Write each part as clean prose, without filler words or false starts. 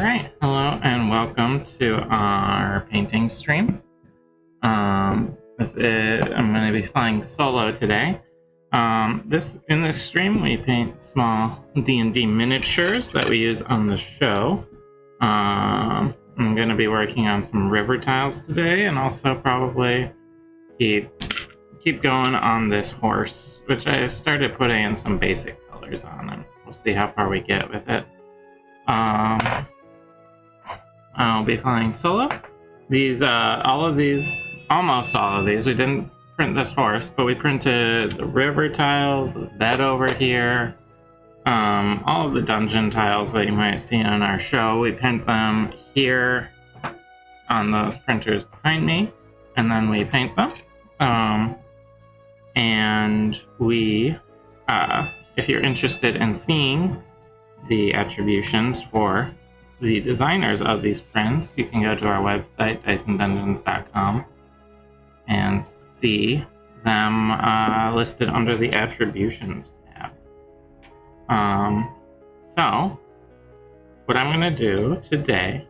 Alright, hello and welcome to our painting stream. I'm going to be flying solo today. In this stream we paint small D&D miniatures that we use on the show. I'm going to be working on some river tiles today, and also probably keep going on this horse, which I started putting in some basic colors on, and we'll see how far we get with it. I'll be flying solo. Almost all of these, we didn't print this horse, but we printed the river tiles, this bed over here, all of the dungeon tiles that you might see on our show. We print them here on those printers behind me, and then we paint them. And we, if you're interested in seeing the attributions for the designers of these prints, you can go to our website, dysondungeons.com, and see them listed under the attributions tab. So, what I'm going to do today,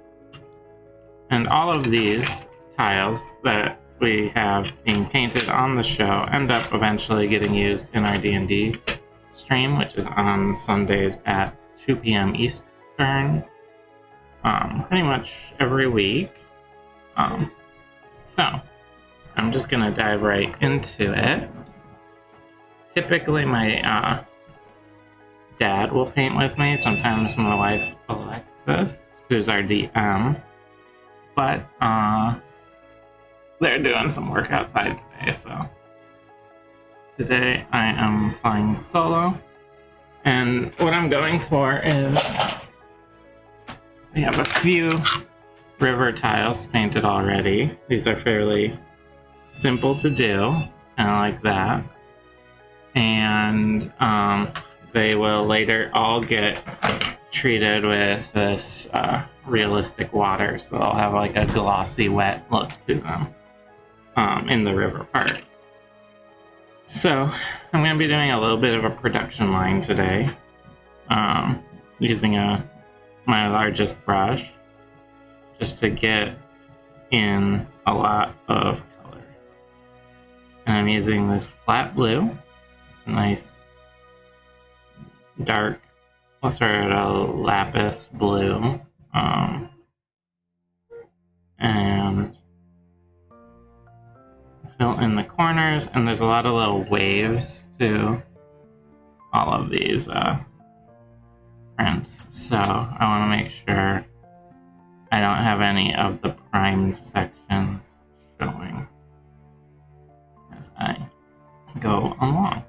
and all of these tiles that we have being painted on the show end up eventually getting used in our D&D stream, which is on Sundays at 2 p.m. Eastern. Pretty much every week. So, I'm just gonna dive right into it. Typically, my dad will paint with me, sometimes my wife, Alexis, who's our DM. But, they're doing some work outside today, so. Today, I am flying solo. And what I'm going for is, we have a few river tiles painted already. These are fairly simple to do, and I like that. And they will later all get treated with this realistic water, so they'll have like a glossy, wet look to them in the river part. So I'm going to be doing a little bit of a production line today, using my largest brush, just to get in a lot of color. And I'm using this flat blue. It's a nice dark, sort of lapis blue. And fill in the corners, and there's a lot of little waves to all of these prints, so I want to make sure I don't have any of the primed sections showing as I go along.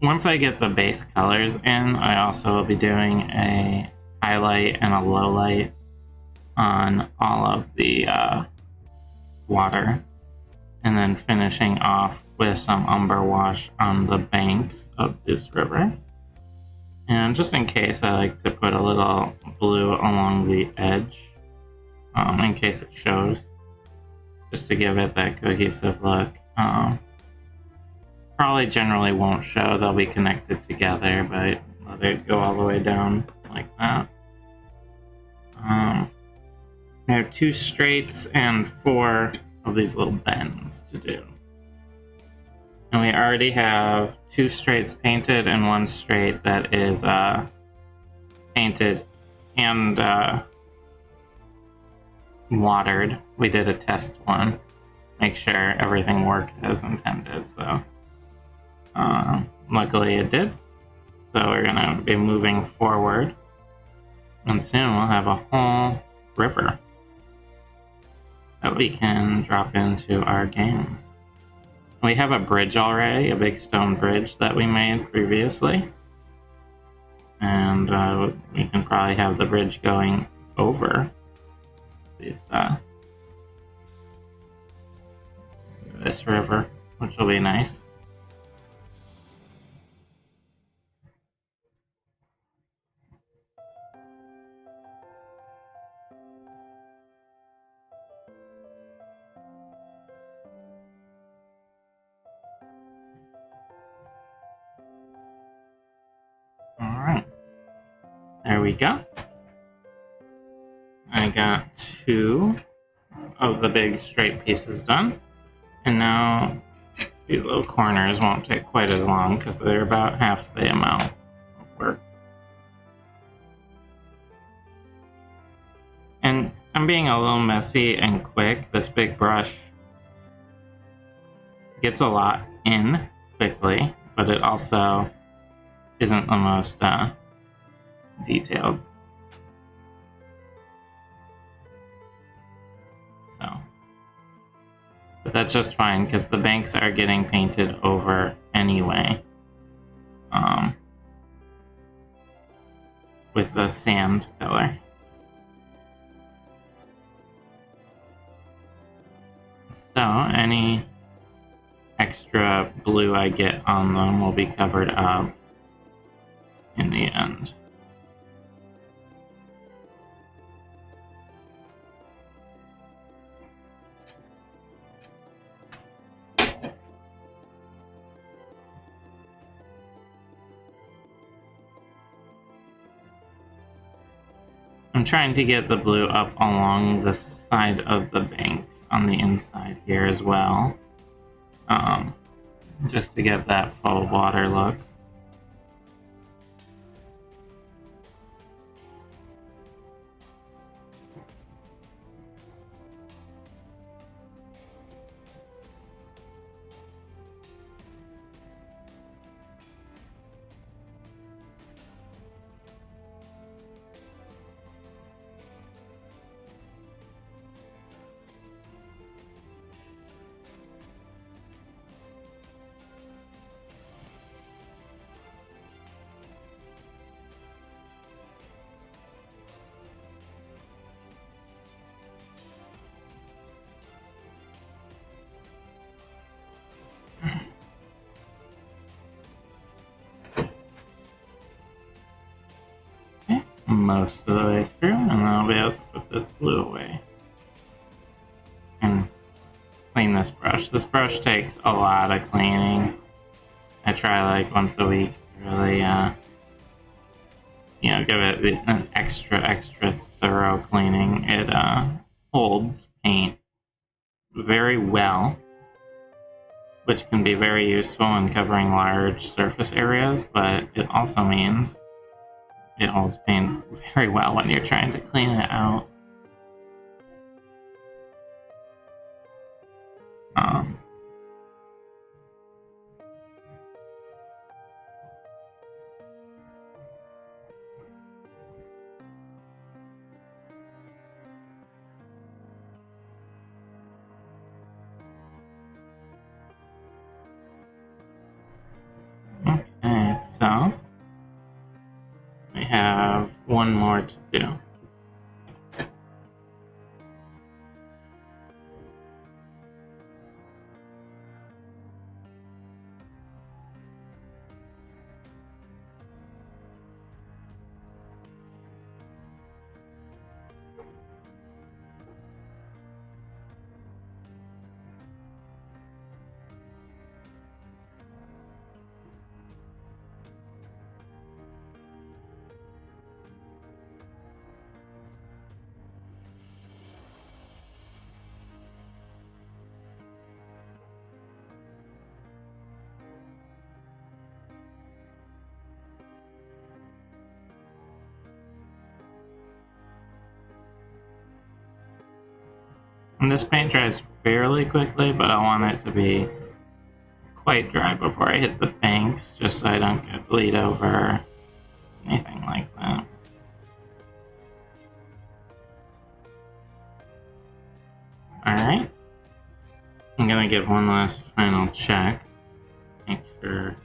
Once I get the base colors in, I also will be doing a highlight and a low light on all of the water, and then finishing off with some umber wash on the banks of this river. And just in case, I like to put a little blue along the edge, in case it shows, just to give it that cohesive look. Probably generally won't show, they'll be connected together, but let it go all the way down like that. We have 2 straights and 4 of these little bends to do. And we already have 2 straights painted and 1 straight that is painted and watered. We did a test one, make sure everything worked as intended, so luckily it did. So we're gonna be moving forward, and soon we'll have a whole river that we can drop into our games. We have a bridge already, a big stone bridge that we made previously, and we can probably have the bridge going over this river, which will be nice. there we go. I got 2 of the big straight pieces done. And now these little corners won't take quite as long because they're about half the amount of work. And I'm being a little messy and quick. This big brush gets a lot in quickly, but it also isn't the most detailed. So, but that's just fine because the banks are getting painted over anyway. With the sand color. So any extra blue I get on them will be covered up in the end. I'm trying to get the blue up along the side of the banks on the inside here as well. Just to get that full water look. Most of the way through, and then I'll be able to put this blue away and clean this brush. This brush takes a lot of cleaning. I try like once a week to really, give it an extra thorough cleaning. It holds paint very well, which can be very useful in covering large surface areas, but it also means it holds paint very well when you're trying to clean it out. Okay, so we have one more to do. And this paint dries fairly quickly, but I want it to be quite dry before I hit the banks, just so I don't get bleed over or anything like that. Alright. I'm gonna give one last final check. Make sure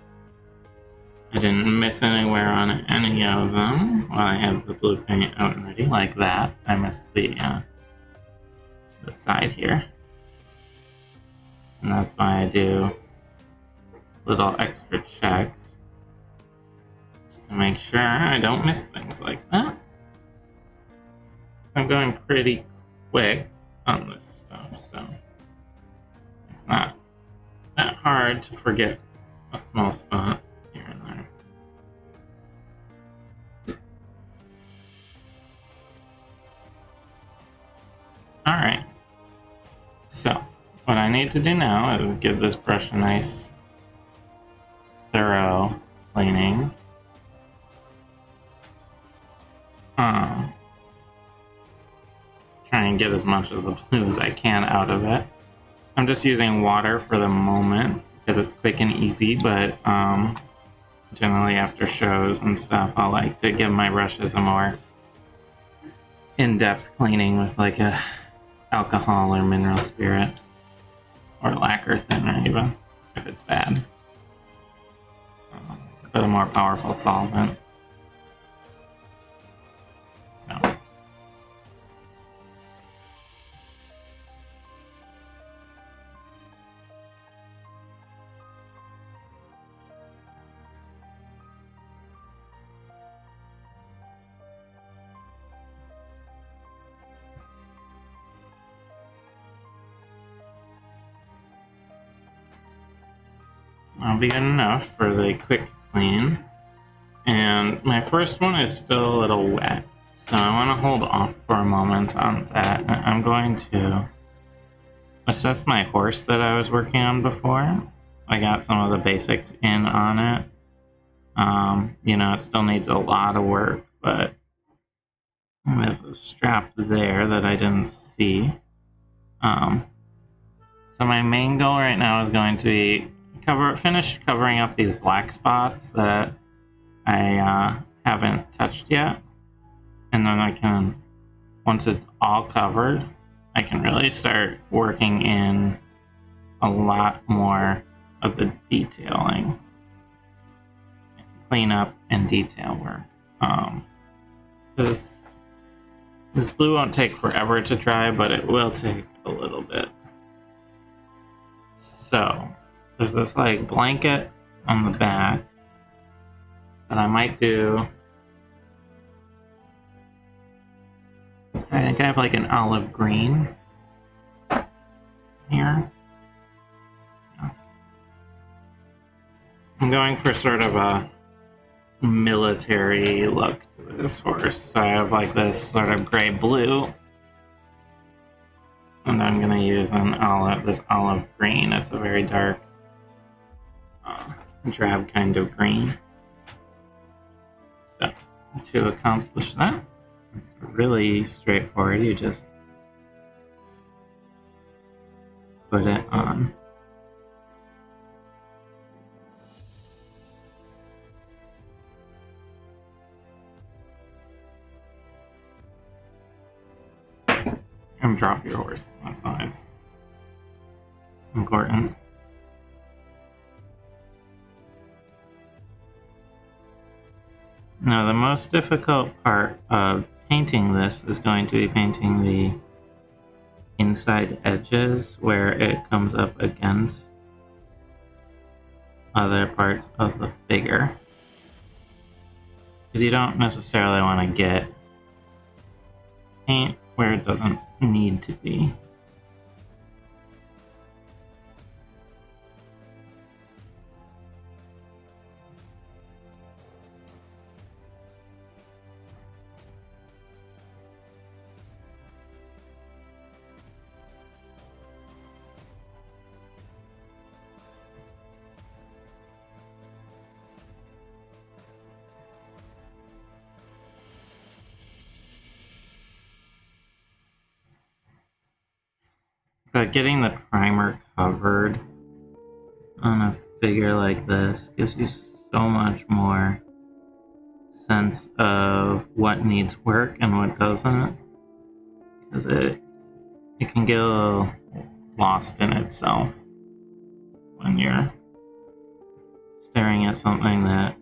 I didn't miss anywhere on any of them while I have the blue paint out and ready, like that. I missed the side here. And that's why I do little extra checks, just to make sure I don't miss things like that. I'm going pretty quick on this stuff, so it's not that hard to forget a small spot here and there. need to do now is give this brush a nice, thorough cleaning. Try and get as much of the blue as I can out of it. I'm just using water for the moment because it's quick and easy, but generally after shows and stuff, I like to give my brushes a more in-depth cleaning with like a alcohol or mineral spirit or lacquer thinner even, if it's bad. But a more powerful solvent. So. That'll be good enough for the quick clean. And my first one is still a little wet, so I want to hold off for a moment on that. I'm going to assess my horse that I was working on before. I got some of the basics in on it. You know, it still needs a lot of work, but there's a strap there that I didn't see. So my main goal right now is going to be finish covering up these black spots that I haven't touched yet, and then I can, once it's all covered, I can really start working in a lot more of the detailing, cleanup and detail work. Because this blue won't take forever to dry, but it will take a little bit. So there's this like blanket on the back that I might do. I think I have like an olive green here. Yeah. I'm going for sort of a military look to this horse. So I have like this sort of gray blue, and I'm gonna use this olive green. It's a very dark, drab kind of green. So to accomplish that, it's really straightforward. You just put it on. And drop your horse. That's always important. Now, the most difficult part of painting this is going to be painting the inside edges where it comes up against other parts of the figure. Because you don't necessarily want to get paint where it doesn't need to be. But getting the primer covered on a figure like this gives you so much more sense of what needs work and what doesn't, because it can get a little lost in itself when you're staring at something that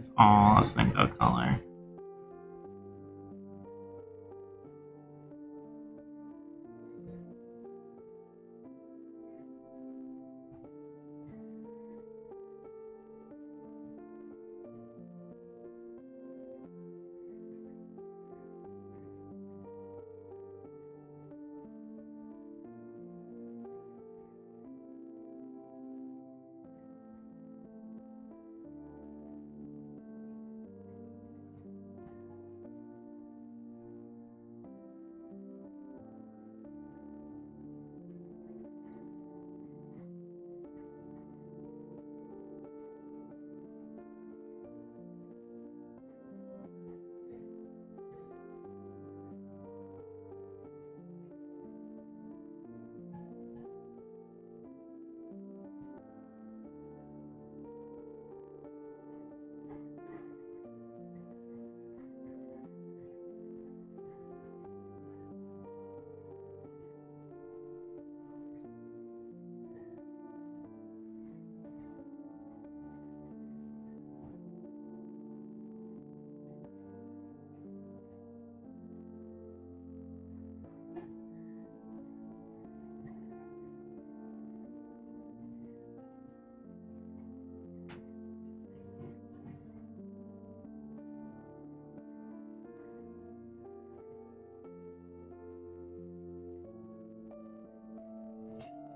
is all a single color.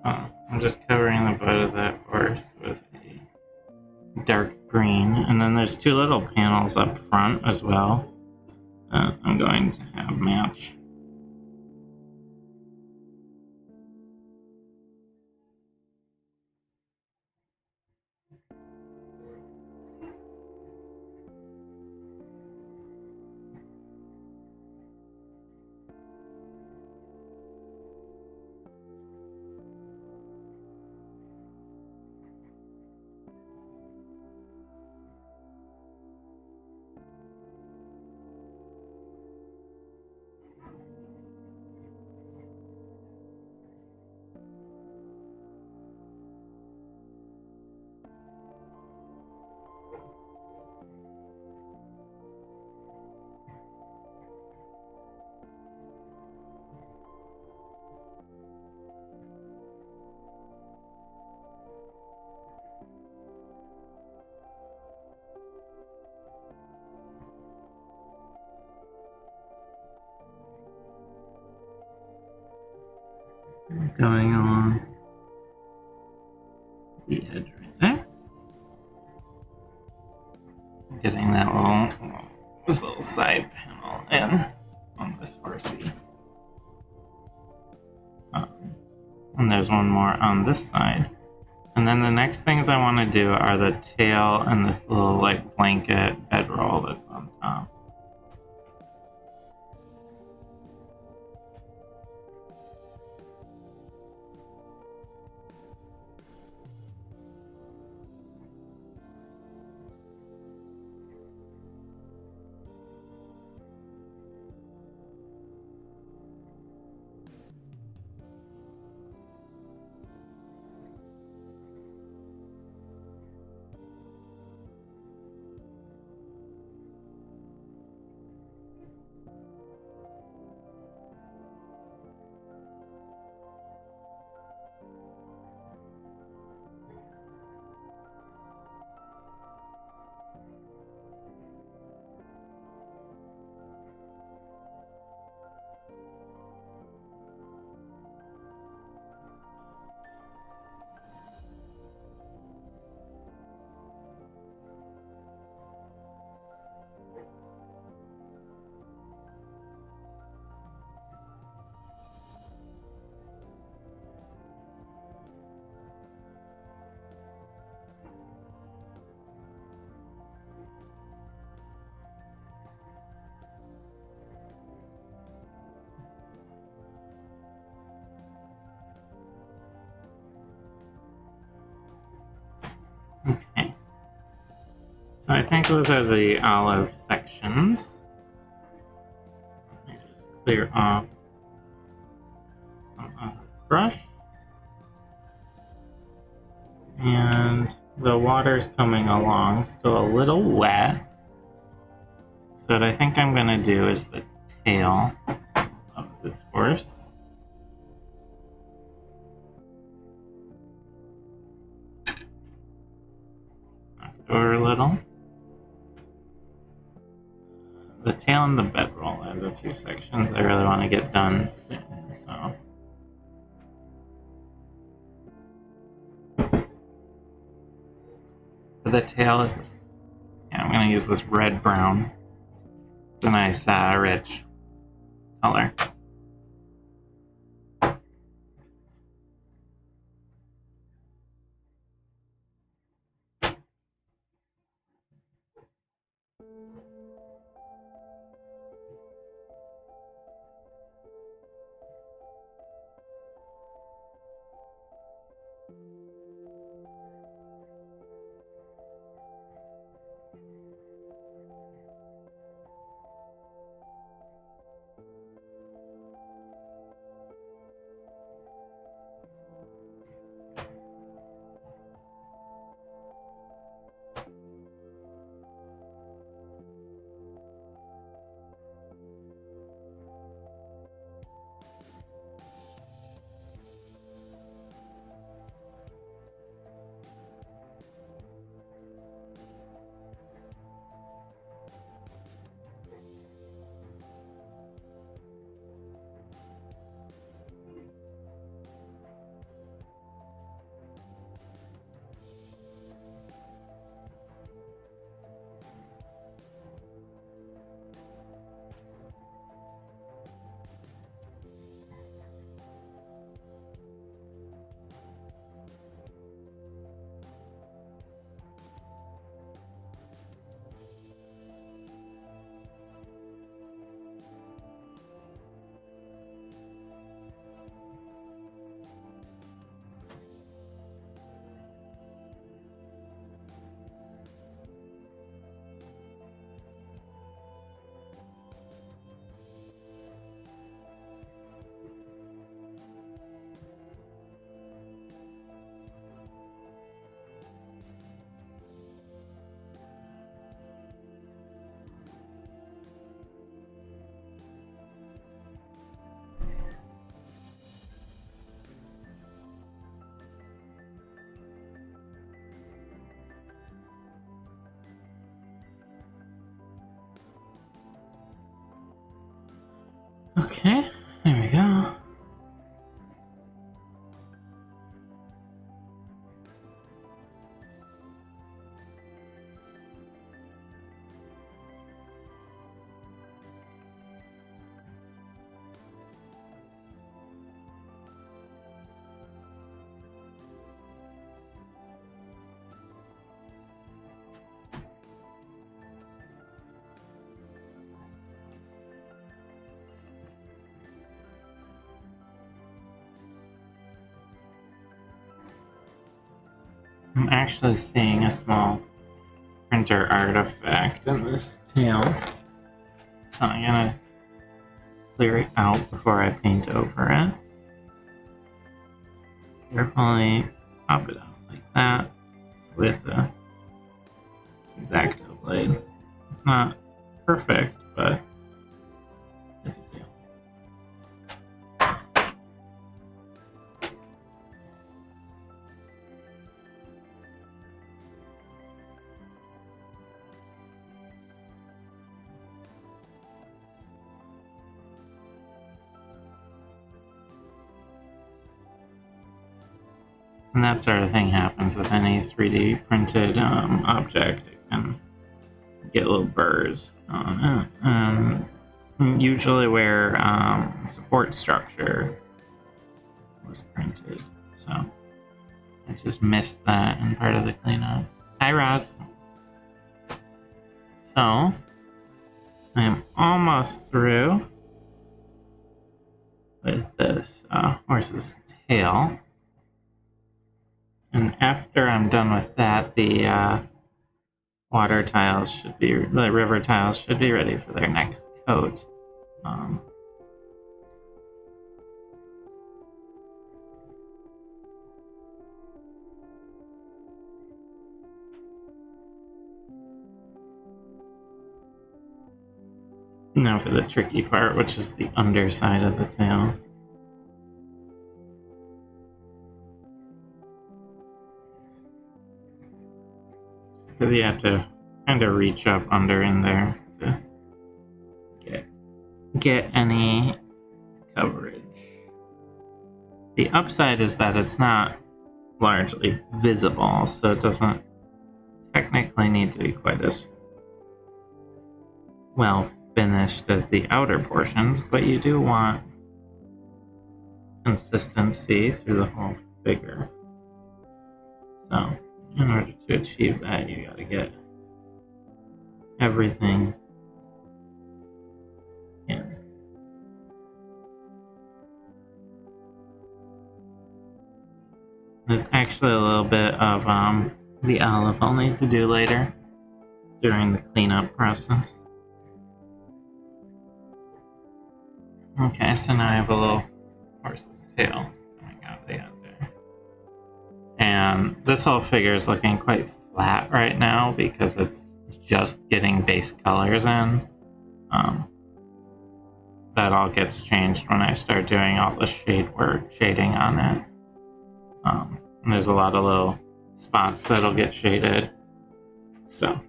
I'm just covering the butt of that horse with a dark green, and then there's two little panels up front as well. I'm going to have match. Going along the edge right there. Getting that this little side panel in on this horsey. And there's one more on this side. And then the next things I want to do are the tail and this little like blanket bedroll that's on top. Okay. So I think those are the olive sections. Let me just clear off some of this brush. And the water's coming along, still a little wet. So what I think I'm going to do is the tail of this horse. Knock it over a little. The tail and the bedroll are the two sections I really want to get done soon. So the tail is this. Yeah, I'm going to use this red brown. It's a nice, rich color. Okay, there we go. I'm actually seeing a small printer artifact in this tail, so I'm gonna clear it out before I paint over it. Carefully pop it out like that with the X-Acto blade. It's not perfect, but good to do. And that sort of thing happens with any 3D printed object. It can get little burrs on it. Usually where support structure was printed. So I just missed that in part of the cleanup. Hi, Roz. So I'm almost through with this horse's tail. And after I'm done with that, the water tiles should be, the river tiles should be ready for their next coat. Now for the tricky part, which is the underside of the tail. Because you have to kind of reach up under in there to get any coverage. The upside is that it's not largely visible, so it doesn't technically need to be quite as well finished as the outer portions, but you do want consistency through the whole figure. So, in order to achieve that, you gotta get everything in. There's actually a little bit of the olive I'll need to do later during the cleanup process. Okay, so now I have a little horse's tail coming out of the end there. And this whole figure is looking quite flat right now because it's just getting base colors in. That all gets changed when I start doing all the shading on it. And there's a lot of little spots that'll get shaded. So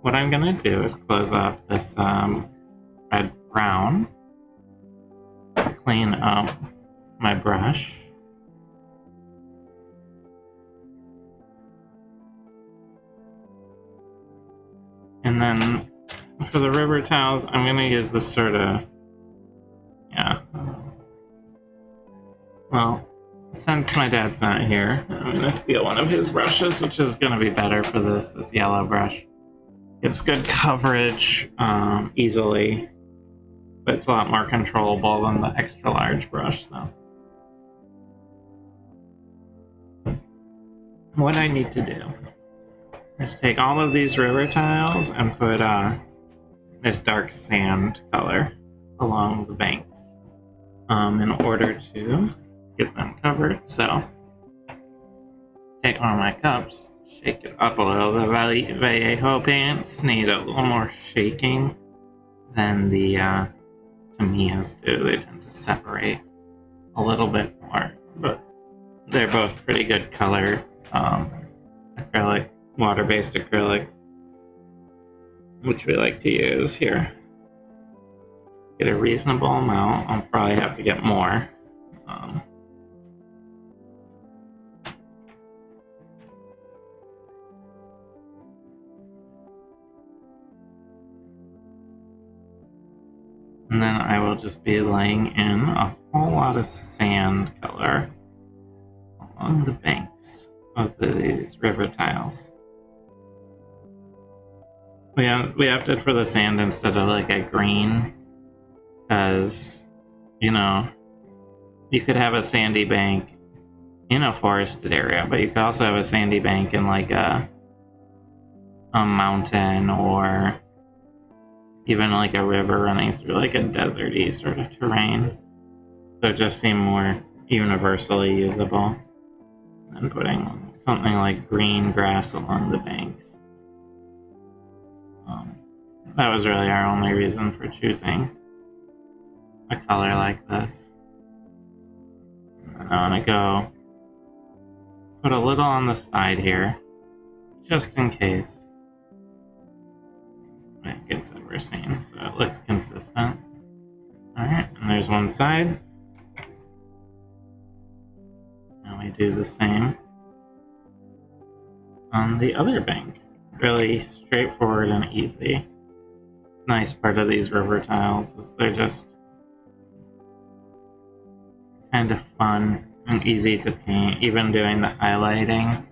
what I'm gonna do is close off this red brown, clean up my brush, and then for the river tiles, I'm gonna use this sort of, well, since my dad's not here, I'm gonna steal one of his brushes, which is gonna be better for this yellow brush. Gets good coverage easily, but it's a lot more controllable than the extra large brush, so. What I need to do is take all of these river tiles and put this dark sand color along the banks in order to get them covered. So take one of my cups, shake it up a little. The Vallejo paints need a little more shaking than the Tamiya's do. They tend to separate a little bit more, but they're both pretty good color acrylic, water-based acrylics, which we like to use here. get a reasonable amount. I'll probably have to get more. And then I will just be laying in a whole lot of sand color along the banks of these river tiles. We opted for the sand instead of like a green because, you know, you could have a sandy bank in a forested area, but you could also have a sandy bank in like a mountain or even like a river running through like a deserty sort of terrain. So it just seemed more universally usable than putting something like green grass along the banks. That was really our only reason for choosing a color like this. And I want to go put a little on the side here, just in case it gets overseen, so it looks consistent. Alright, and there's one side. And we do the same on the other bank. Really straightforward and easy. Nice part of these river tiles is they're just kind of fun and easy to paint. Even doing the highlighting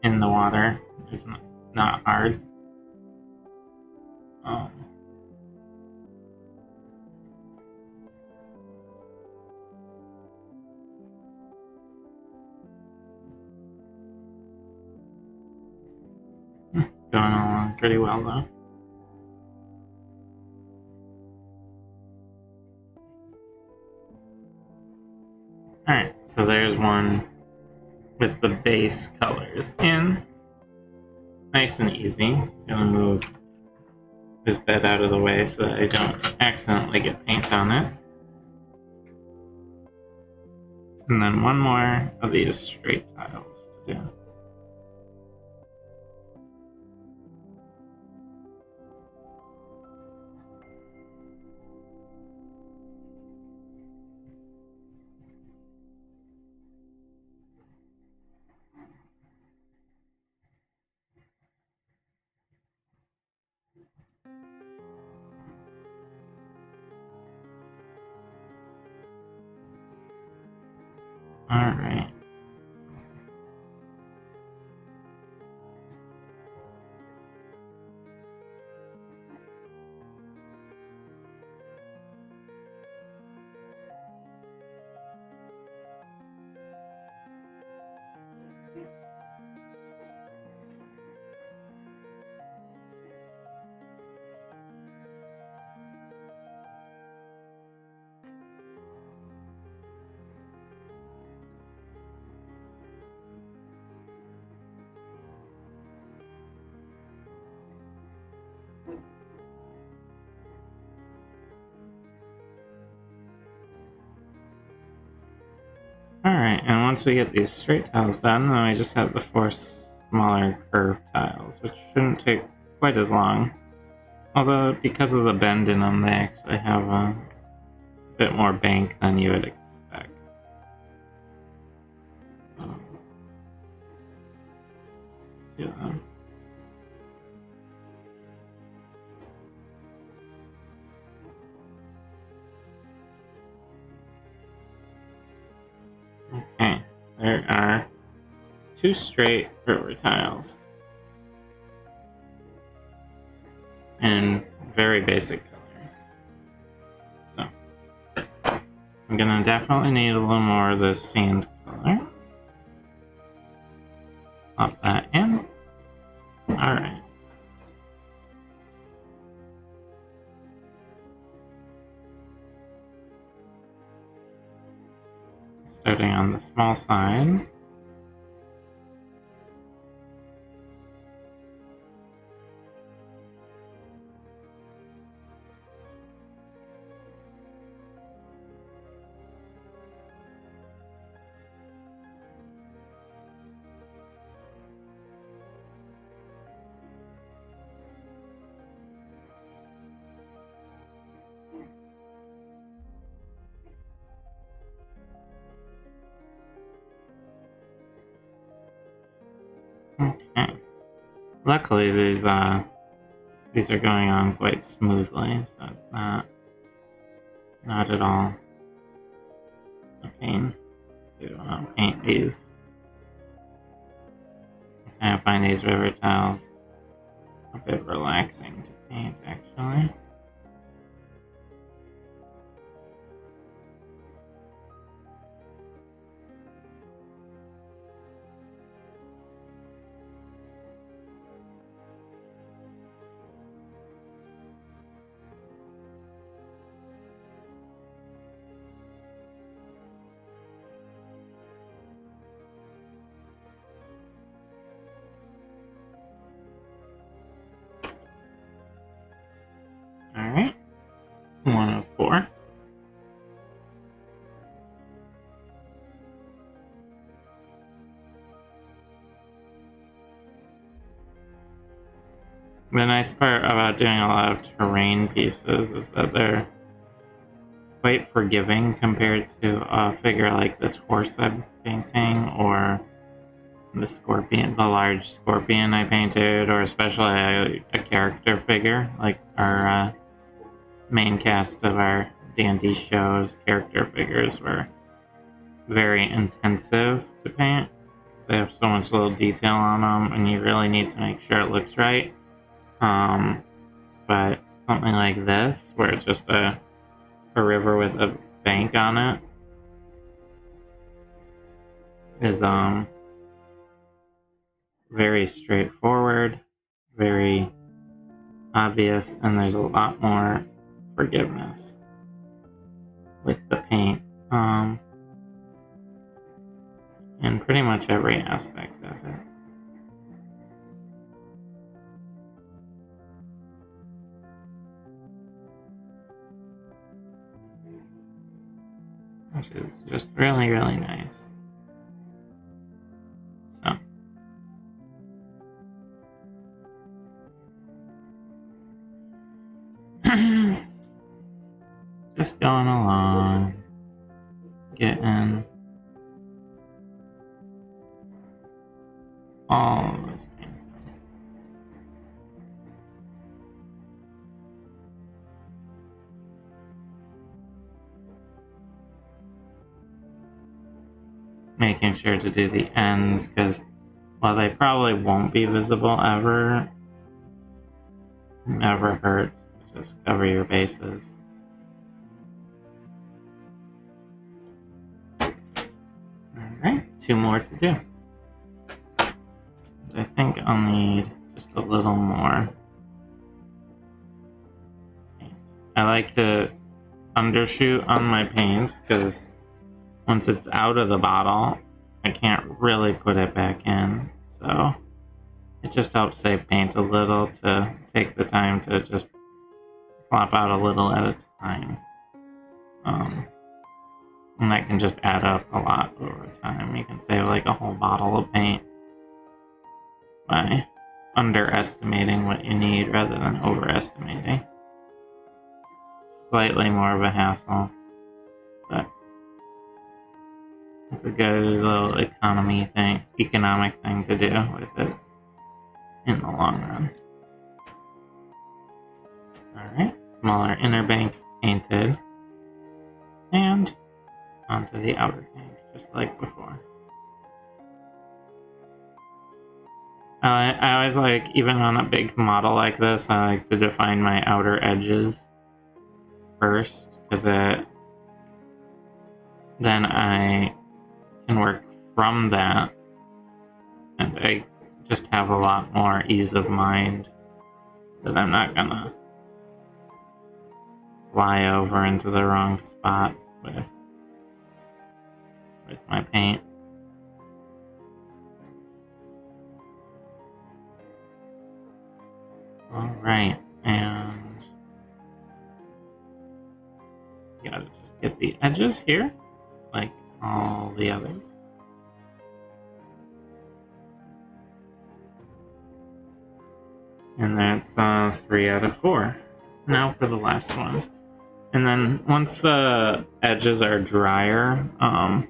in the water is not hard. Going along pretty well though. Alright, so there's one with the base colors in. Nice and easy. Gonna move this bed out of the way so that I don't accidentally get paint on it. And then one more of these straight tiles to do. Alright. Alright, and once we get these straight tiles done, then we just have the 4 smaller curved tiles, which shouldn't take quite as long. Although, because of the bend in them, they actually have a bit more bank than you would expect. Do them. Okay, there are 2 straight river tiles. In very basic colors. So, I'm gonna definitely need a little more of this sand color. Pop that in. Alright. Starting on the small side. Okay. Luckily, these are going on quite smoothly, so it's not at all a pain to paint these. I find these river tiles a bit relaxing to paint, actually. Alright. 1 of 4. The nice part about doing a lot of terrain pieces is that they're quite forgiving compared to a figure like this horse I'm painting, or the scorpion, the large scorpion I painted, or especially a character figure like our main cast of our D&D show's character figures were very intensive to paint. They have so much little detail on them, and you really need to make sure it looks right. But something like this, where it's just a river with a bank on it, is very straightforward, very obvious, and there's a lot more forgiveness with the paint in pretty much every aspect of it. Which is just really, really nice. So. Just going along, getting all of this paint. Making sure to do the ends, because while they probably won't be visible ever, it never hurts to just cover your bases. Alright, 2 more to do. I think I'll need just a little more paint. I like to undershoot on my paints, because once it's out of the bottle, I can't really put it back in, so it just helps save paint a little to take the time to just plop out a little at a time. And that can just add up a lot over time. You can save like a whole bottle of paint by underestimating what you need rather than overestimating. Slightly more of a hassle, but it's a good little economic thing to do with it in the long run. Alright, smaller inner bank painted, and onto the outer bank, just like before. I always like, even on a big model like this, I like to define my outer edges first, because then I can work from that, and I just have a lot more ease of mind that I'm not gonna fly over into the wrong spot with my paint. Alright, and you gotta just get the edges here, like all the others. And that's 3 out of 4. Now for the last one. And then once the edges are drier, I'll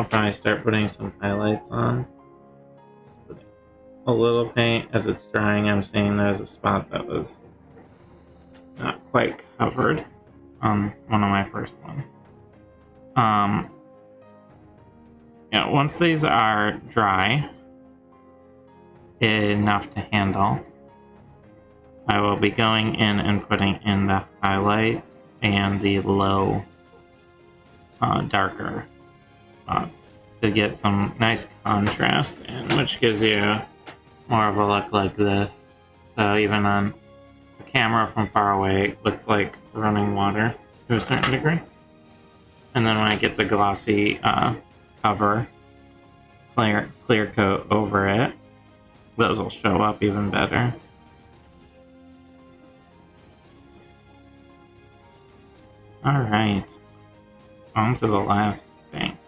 probably start putting some highlights on. a little paint as it's drying. I'm seeing there's a spot that was not quite covered on one of my first ones. Once these are dry enough to handle, I will be going in and putting in the highlights and the low, darker spots to get some nice contrast in, which gives you more of a look like this. So even on the camera from far away, it looks like running water to a certain degree. And then when it gets a glossy cover, clear coat over it, those will show up even better. Alright, on to the last thing.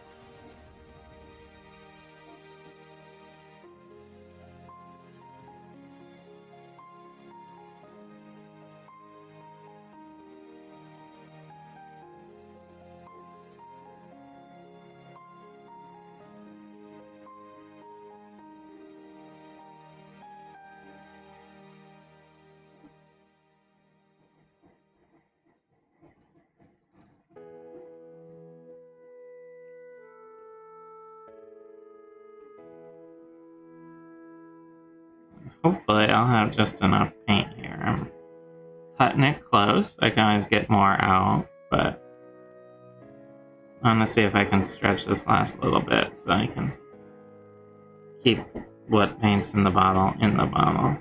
Hopefully I'll have just enough paint here. I'm cutting it close. I can always get more out, but I'm gonna see if I can stretch this last little bit so I can keep what paint's in the bottle in the bottle.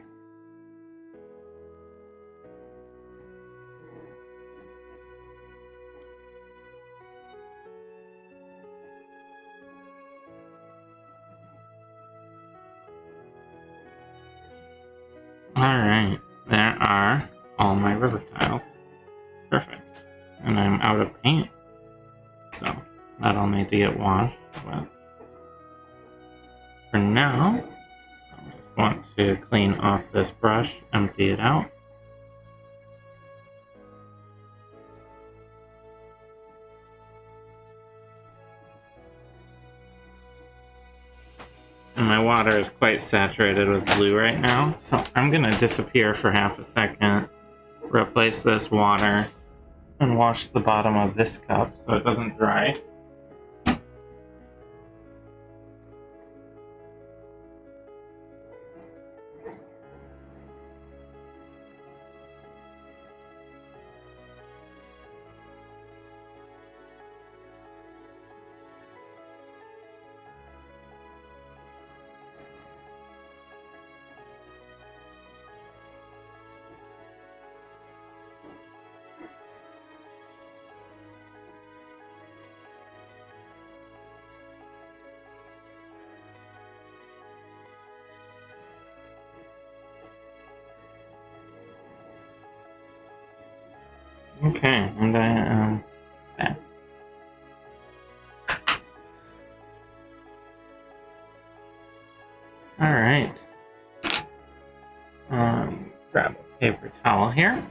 Alright, there are all my river tiles. Perfect. And I'm out of paint. So, that'll need to get washed. But for now, I just want to clean off this brush, empty it out. And my water is quite saturated with blue right now, so I'm gonna disappear for half a second, replace this water, and wash the bottom of this cup so it doesn't dry. Okay, and I am back. Alright. Grab a paper towel here.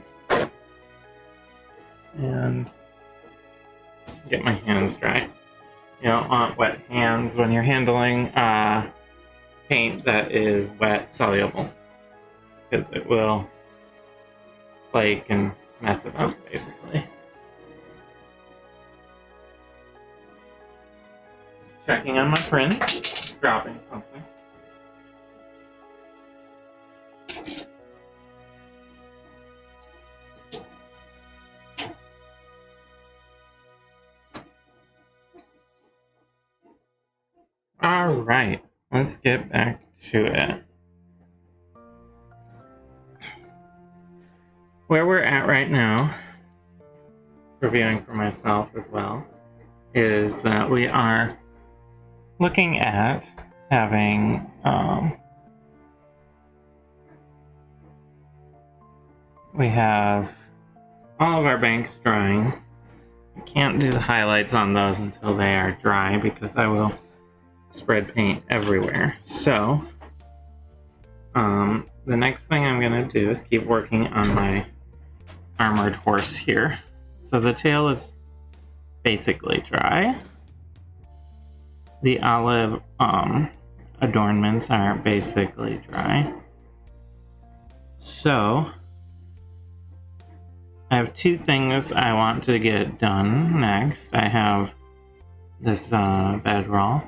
And get my hands dry. You don't want wet hands when you're handling paint that is wet soluble, because it will flake and mess it up, basically. Checking on my prints, dropping something. Alright, let's get back to it. Where we're at right now, reviewing for myself as well, is that we are looking at having we have all of our banks drying. I can't do the highlights on those until they are dry because I will spread paint everywhere. So the next thing I'm gonna do is keep working on my armored horse here. So the tail is basically dry. The olive adornments are basically dry. So I have two things I want to get done next. I have this bedroll.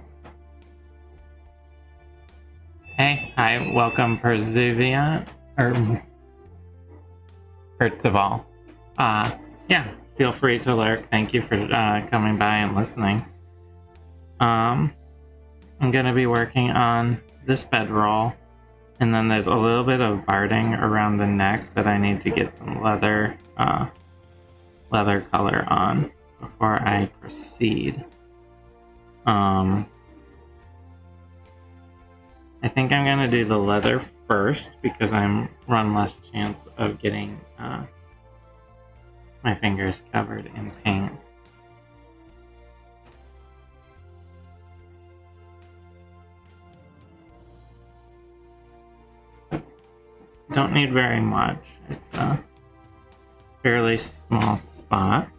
Hey, hi, welcome Persevia, or Percival. Yeah, feel free to lurk. Thank you for coming by and listening. I'm gonna be working on this bedroll, and then there's a little bit of barding around the neck that I need to get some leather color on before I proceed. I think I'm gonna do the leather first because I'm run less chance of getting my fingers covered in paint. Don't need very much. It's a fairly small spot,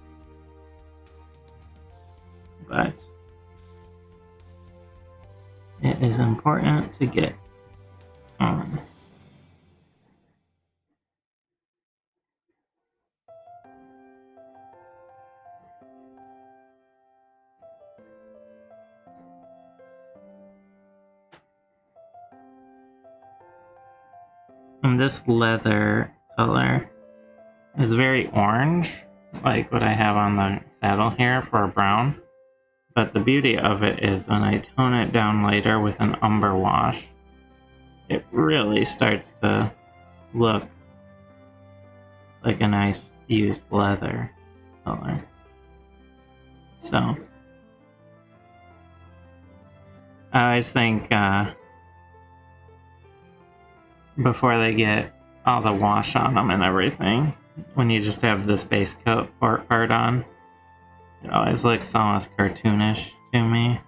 but it is important to get on. And this leather color is very orange, like what I have on the saddle here for a brown. But the beauty of it is when I tone it down later with an umber wash, it really starts to look like a nice used leather color. So I always think before they get all the wash on them and everything, when you just have this base coat part on, it always looks almost cartoonish to me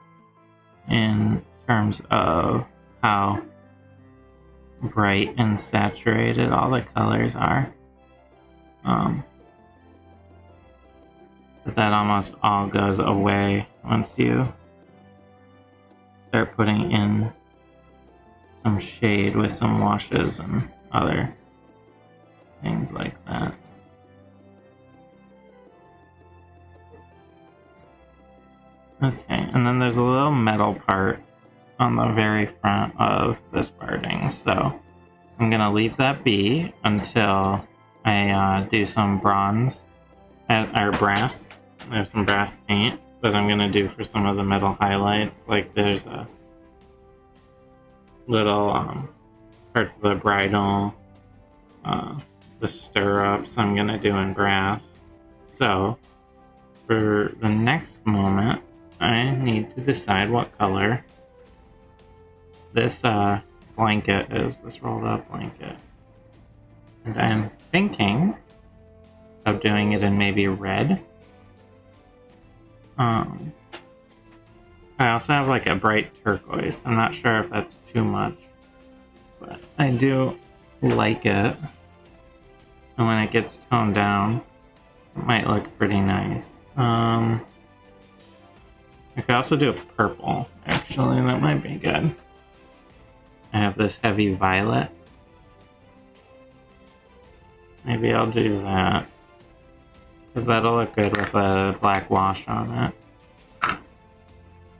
in terms of how bright and saturated all the colors are. But that almost all goes away once you start putting in some shade with some washes and other things like that. Okay, and then there's a little metal part on the very front of this barding, so I'm gonna leave that be until I do some bronze or brass. I have some brass paint that I'm gonna do for some of the metal highlights. Like there's a little parts of the bridle, the stirrups I'm gonna do in brass. So for the next moment, I need to decide what color this blanket is, this rolled up blanket. And I'm thinking of doing it in maybe red. I also have like a bright turquoise. I'm not sure if that's too much, but I do like it. And when it gets toned down, it might look pretty nice. I could also do a purple, actually, that might be good. I have this heavy violet. Maybe I'll do that, because that'll look good with a black wash on it.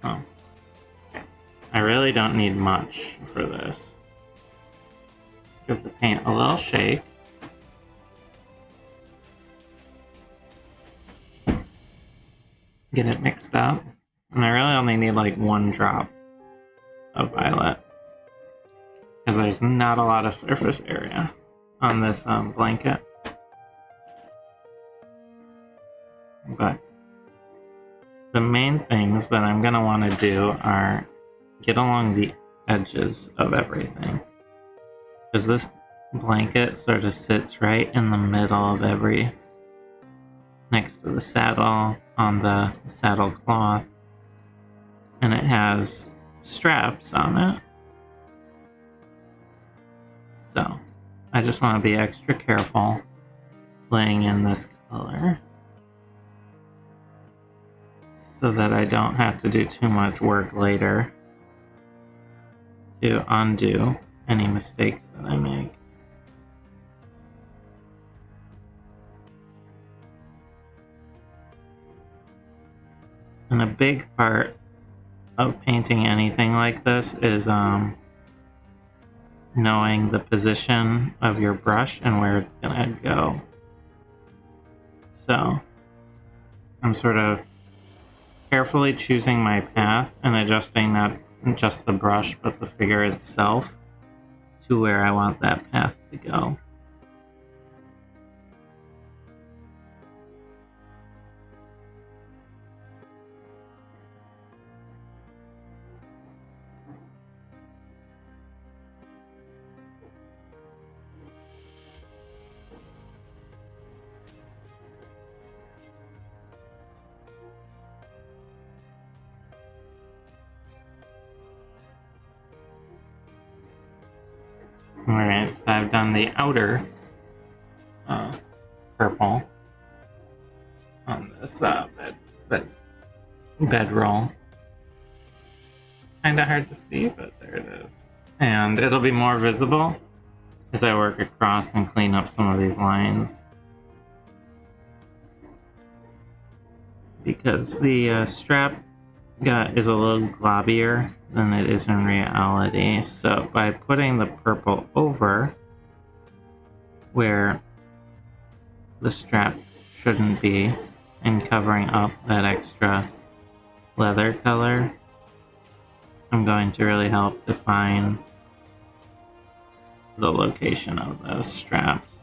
Oh. I really don't need much for this. Give the paint a little shake. Get it mixed up. And I really only need like one drop of violet, because there's not a lot of surface area on this blanket. But the main things that I'm going to want to do are get along the edges of everything, because this blanket sort of sits right in the middle of next to the saddle, on the saddle cloth, and it has straps on it. So I just want to be extra careful laying in this color so that I don't have to do too much work later to undo any mistakes that I make. And a big part of painting anything like this is knowing the position of your brush and where it's gonna go. So I'm sort of carefully choosing my path and adjusting not just the brush but the figure itself to where I want that path to go. Alright, so I've done the outer purple on this bed roll. Kinda hard to see, but there it is. And it'll be more visible as I work across and clean up some of these lines. Because the strap is a little globbier than it is in reality. So by putting the purple over where the strap shouldn't be and covering up that extra leather color, I'm going to really help define the location of those straps.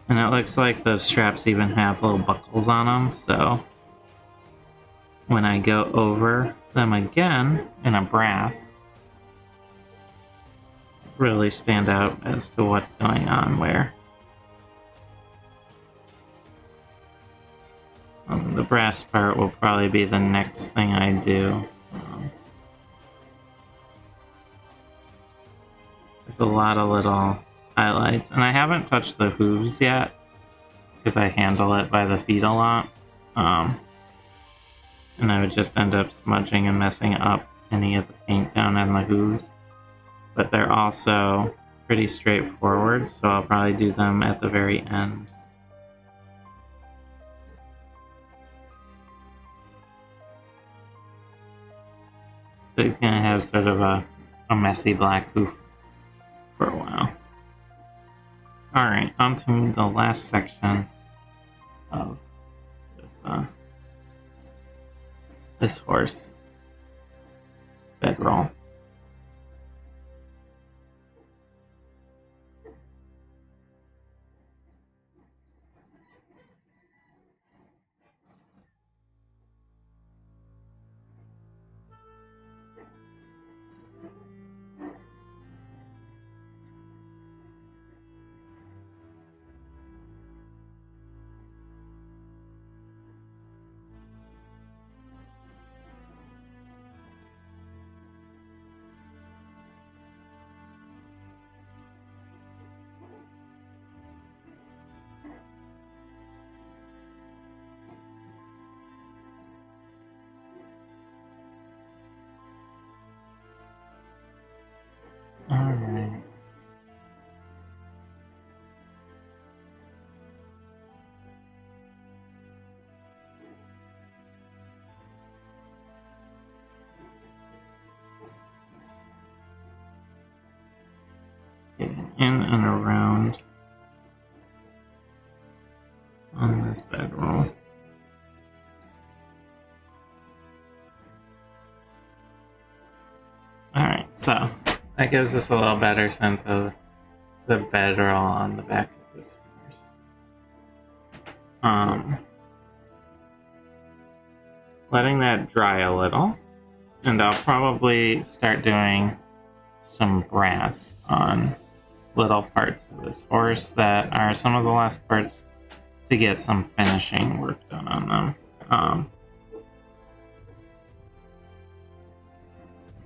And it looks like those straps even have little buckles on them, so when I go over them again in a brass, really stand out as to what's going on where. The brass part will probably be the next thing I do. There's a lot of little highlights, and I haven't touched the hooves yet because I handle it by the feet a lot. And I would just end up smudging and messing up any of the paint down on the hooves. But they're also pretty straightforward, so I'll probably do them at the very end. So he's gonna have sort of a messy black hoof for a while. Alright, on to the last section of this horse bedroll. Alright. Getting in and around on this bedroll. Alright, so that gives us a little better sense of the bedroll on the back of this horse. Letting that dry a little, and I'll probably start doing some brass on little parts of this horse that are some of the last parts to get some finishing work done on them.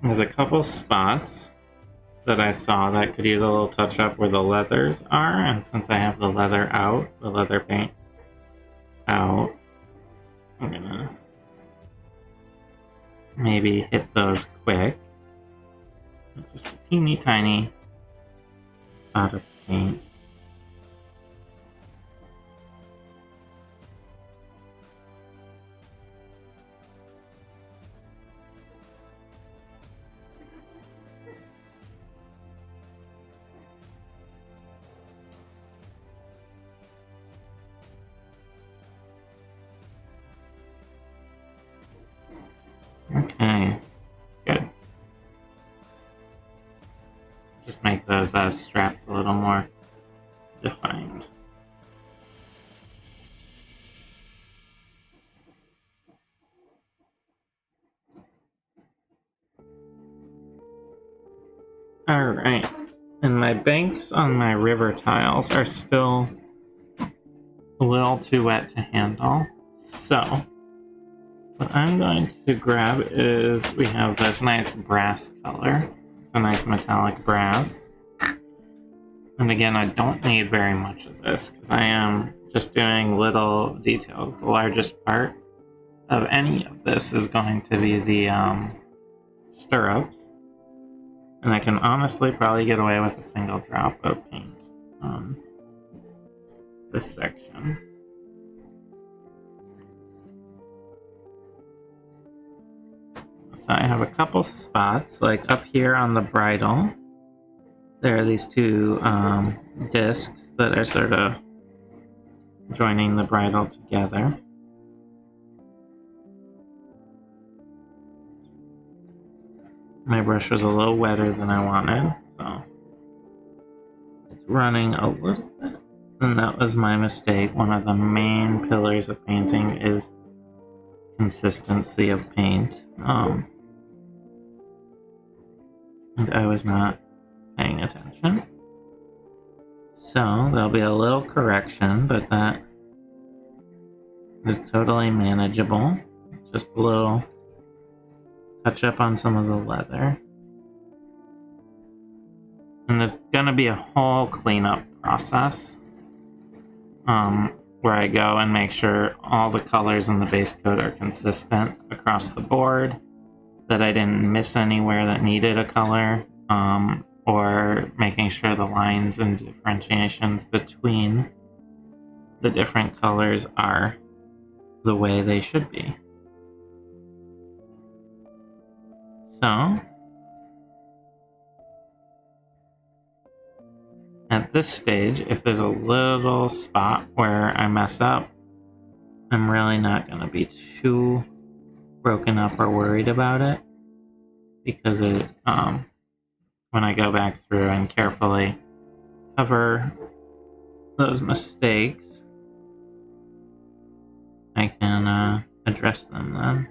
There's a couple spots that I saw that could use a little touch up where the leathers are, and since I have the leather out, the leather paint out, I'm gonna maybe hit those quick Just a teeny tiny spot of paint. Okay, good. Just make those straps a little more defined. Alright, and my banks on my river tiles are still a little too wet to handle, so what I'm going to grab is, we have this nice brass color. It's a nice metallic brass. And again, I don't need very much of this because I am just doing little details. The largest part of any of this is going to be the stirrups. And I can honestly probably get away with a single drop of paint on this section. So I have a couple spots, like up here on the bridle. There are these two discs that are sort of joining the bridle together. My brush was a little wetter than I wanted, so it's running a little bit. And that was my mistake. One of the main pillars of painting is consistency of paint. And I was not paying attention. So there'll be a little correction, but that is totally manageable. Just a little touch up on some of the leather. And there's gonna be a whole cleanup process where I go and make sure all the colors in the base coat are consistent across the board, that I didn't miss anywhere that needed a color, or making sure the lines and differentiations between the different colors are the way they should be. So, at this stage, if there's a little spot where I mess up, I'm really not going to be too broken up or worried about it, because it, when I go back through and carefully cover those mistakes, I can address them then.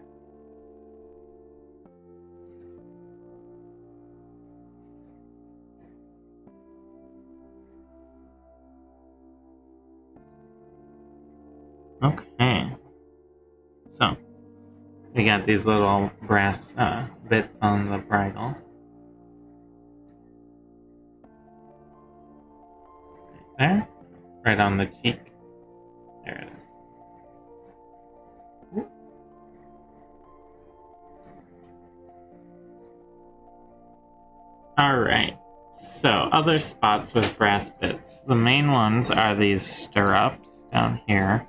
Okay, so we got these little brass bits on the bridle. Right there, right on the cheek. There it is. Alright, so other spots with brass bits. The main ones are these stirrups down here.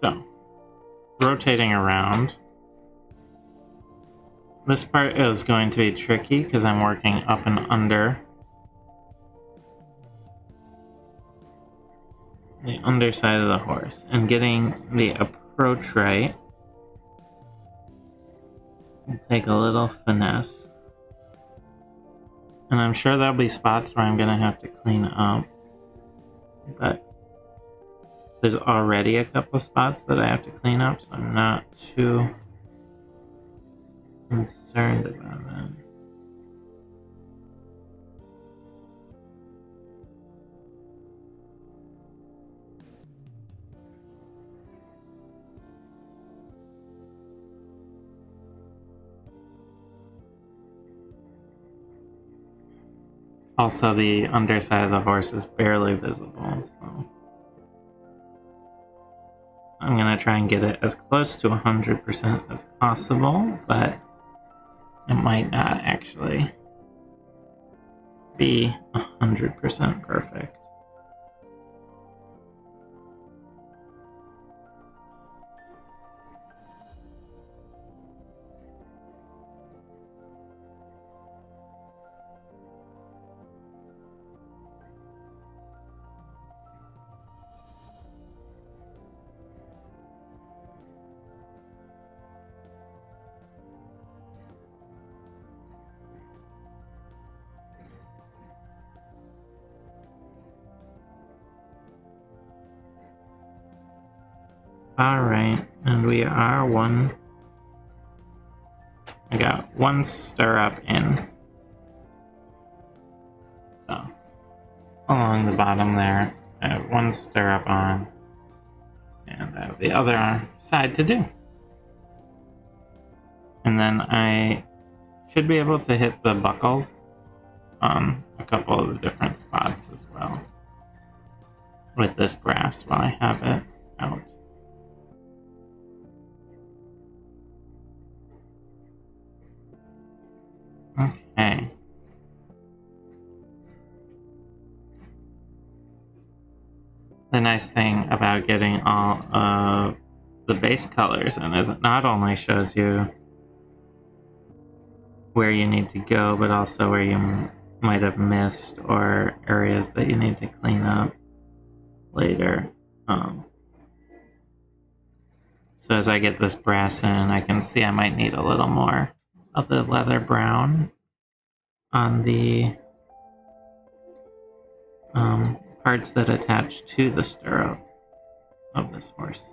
So, rotating around. This part is going to be tricky because I'm working up and under the underside of the horse, and getting the approach right will take a little finesse. And I'm sure there'll be spots where I'm going to have to clean up, but there's already a couple spots that I have to clean up, so I'm not too concerned about that. Also, the underside of the horse is barely visible, so I'm going to to try and get it as close to 100% as possible, but it might not actually be 100% perfect. Alright, and we are I got one stirrup in. So, along the bottom there, I have one stirrup on, and I have the other side to do. And then I should be able to hit the buckles on a couple of the different spots as well with this brass while I have it out. Okay. The nice thing about getting all of the base colors in is it not only shows you where you need to go, but also where you might have missed or areas that you need to clean up later. So as I get this brass in, I can see I might need a little more of the leather brown on the parts that attach to the stirrup of this horse.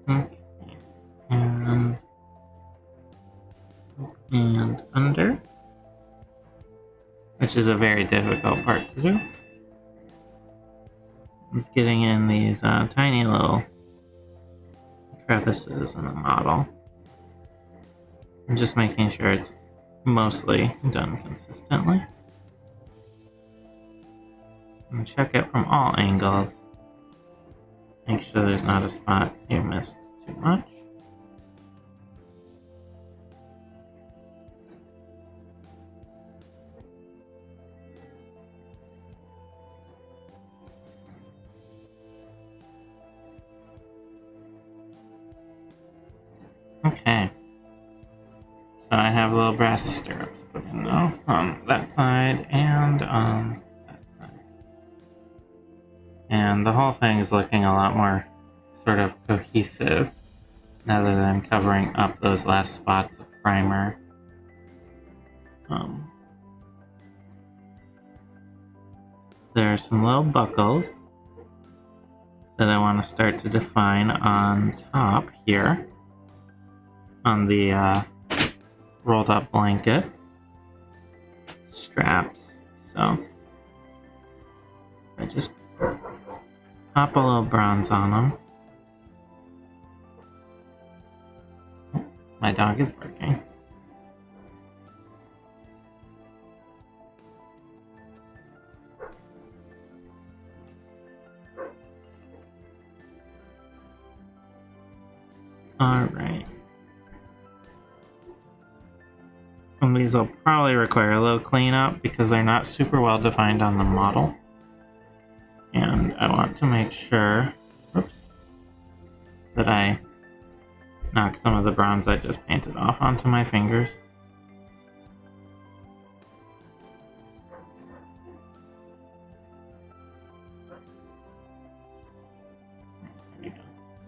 Okay. And under, which is a very difficult part to do. It's getting in these tiny little crevices in the model and just making sure it's mostly done consistently. And check it from all angles. Make sure there's not a spot you missed too much. Okay. So I have little brass stirrups put in now on that side and on that side. And the whole thing is looking a lot more sort of cohesive now that I'm covering up those last spots of primer. There are some little buckles that I want to start to define on top here on the rolled up blanket straps. So I just pop a little bronze on them. My dog is barking. Alright. And these will probably require a little cleanup because they're not super well defined on the model. And I want to make sure, that I knock some of the bronze I just painted off onto my fingers.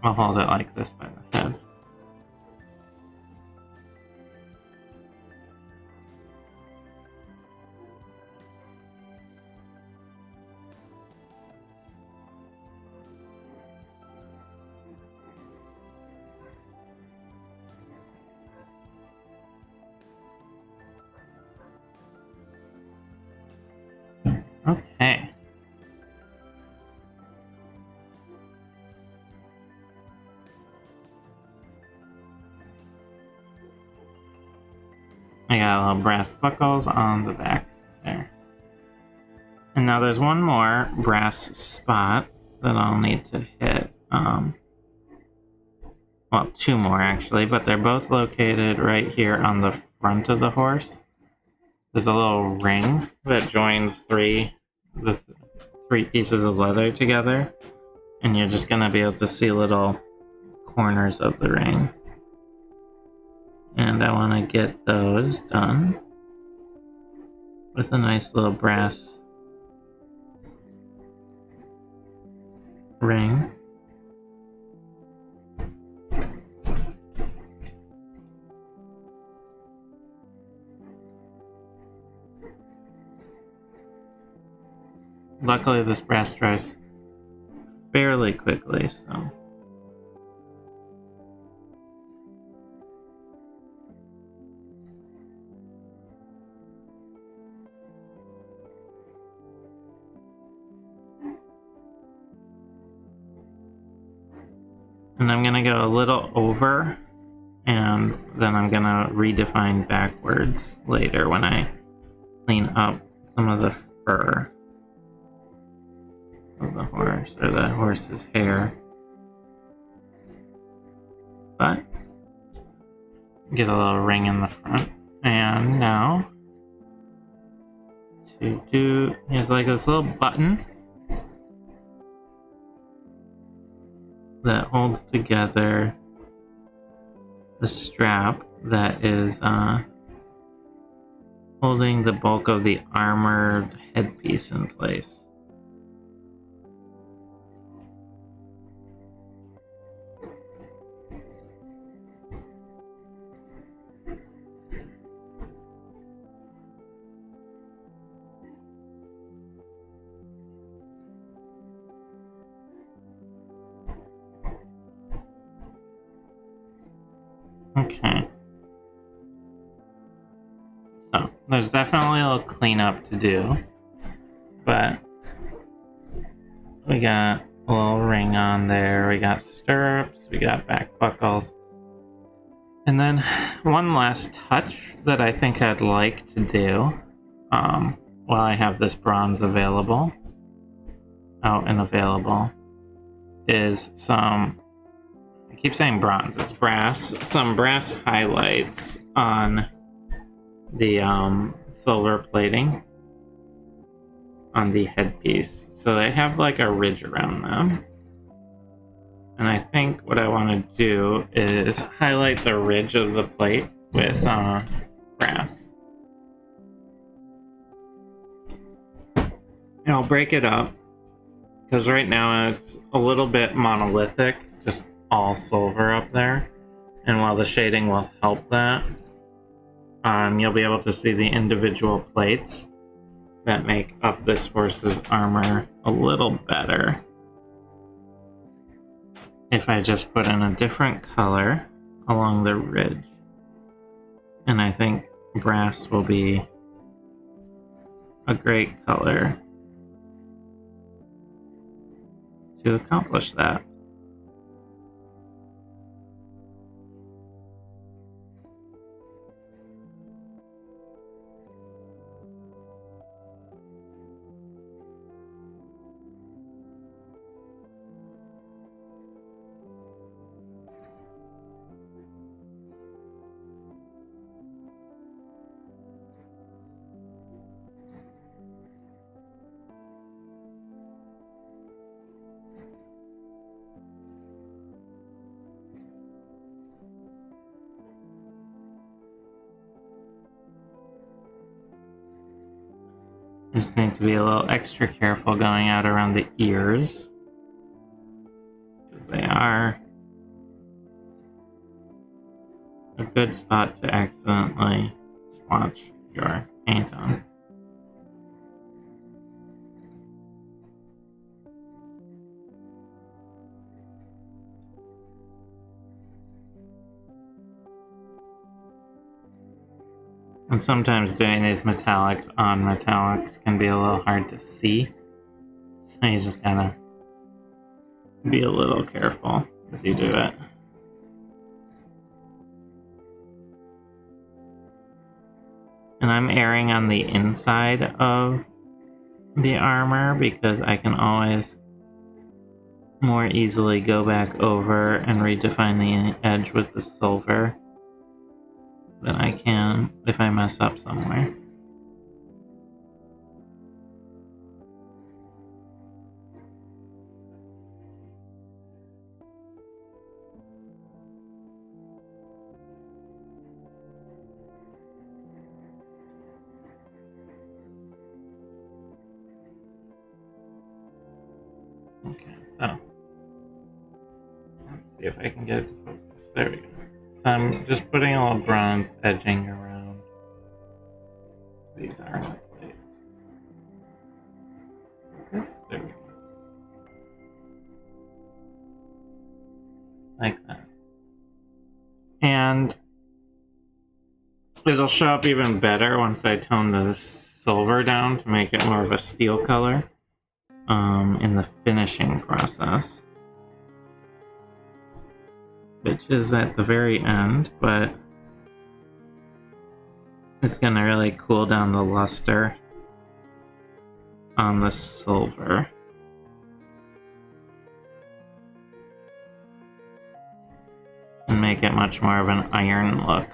I'll hold it like this by the head. I got little brass buckles on the back there. And now there's one more brass spot that I'll need to hit. Well, two more actually, but they're both located right here on the front of the horse. There's a little ring that joins the three pieces of leather together, and you're just gonna be able to see little corners of the ring. And I want to get those done with a nice little brass ring. Luckily, this brass dries fairly quickly, so. And I'm gonna go a little over, and then I'm gonna redefine backwards later when I clean up some of the fur of the horse, or the horse's hair. But get a little ring in the front. And now to do, here's like this little button that holds together the strap that is holding the bulk of the armored headpiece in place. Okay. So, there's definitely a little cleanup to do, but we got a little ring on there, we got stirrups, we got back buckles. And then one last touch that I think I'd like to do while I have this bronze available, is some, I keep saying bronze, it's brass, some brass highlights on the silver plating on the headpiece. So they have like a ridge around them. And I think what I want to do is highlight the ridge of the plate with brass. And I'll break it up, because right now it's a little bit monolithic, just all silver up there. And while the shading will help that, you'll be able to see the individual plates that make up this horse's armor a little better if I just put in a different color along the ridge. And I think brass will be a great color to accomplish that. Just need to be a little extra careful going out around the ears, because they are a good spot to accidentally splotch your paint on. And sometimes doing these metallics on metallics can be a little hard to see. So you just gotta be a little careful as you do it. I'm erring on the inside of the armor because I can always more easily go back over and redefine the edge with the silver than I can if I mess up somewhere. Okay, so let's see if I can get it to focus. There we go. So I'm just putting a little bronze edging around these armor plates. Focus. There we go. Like that. And it'll show up even better once I tone the silver down to make it more of a steel color in the finishing process, which is at the very end, but it's going to really cool down the luster on the silver. And make it much more of an iron look.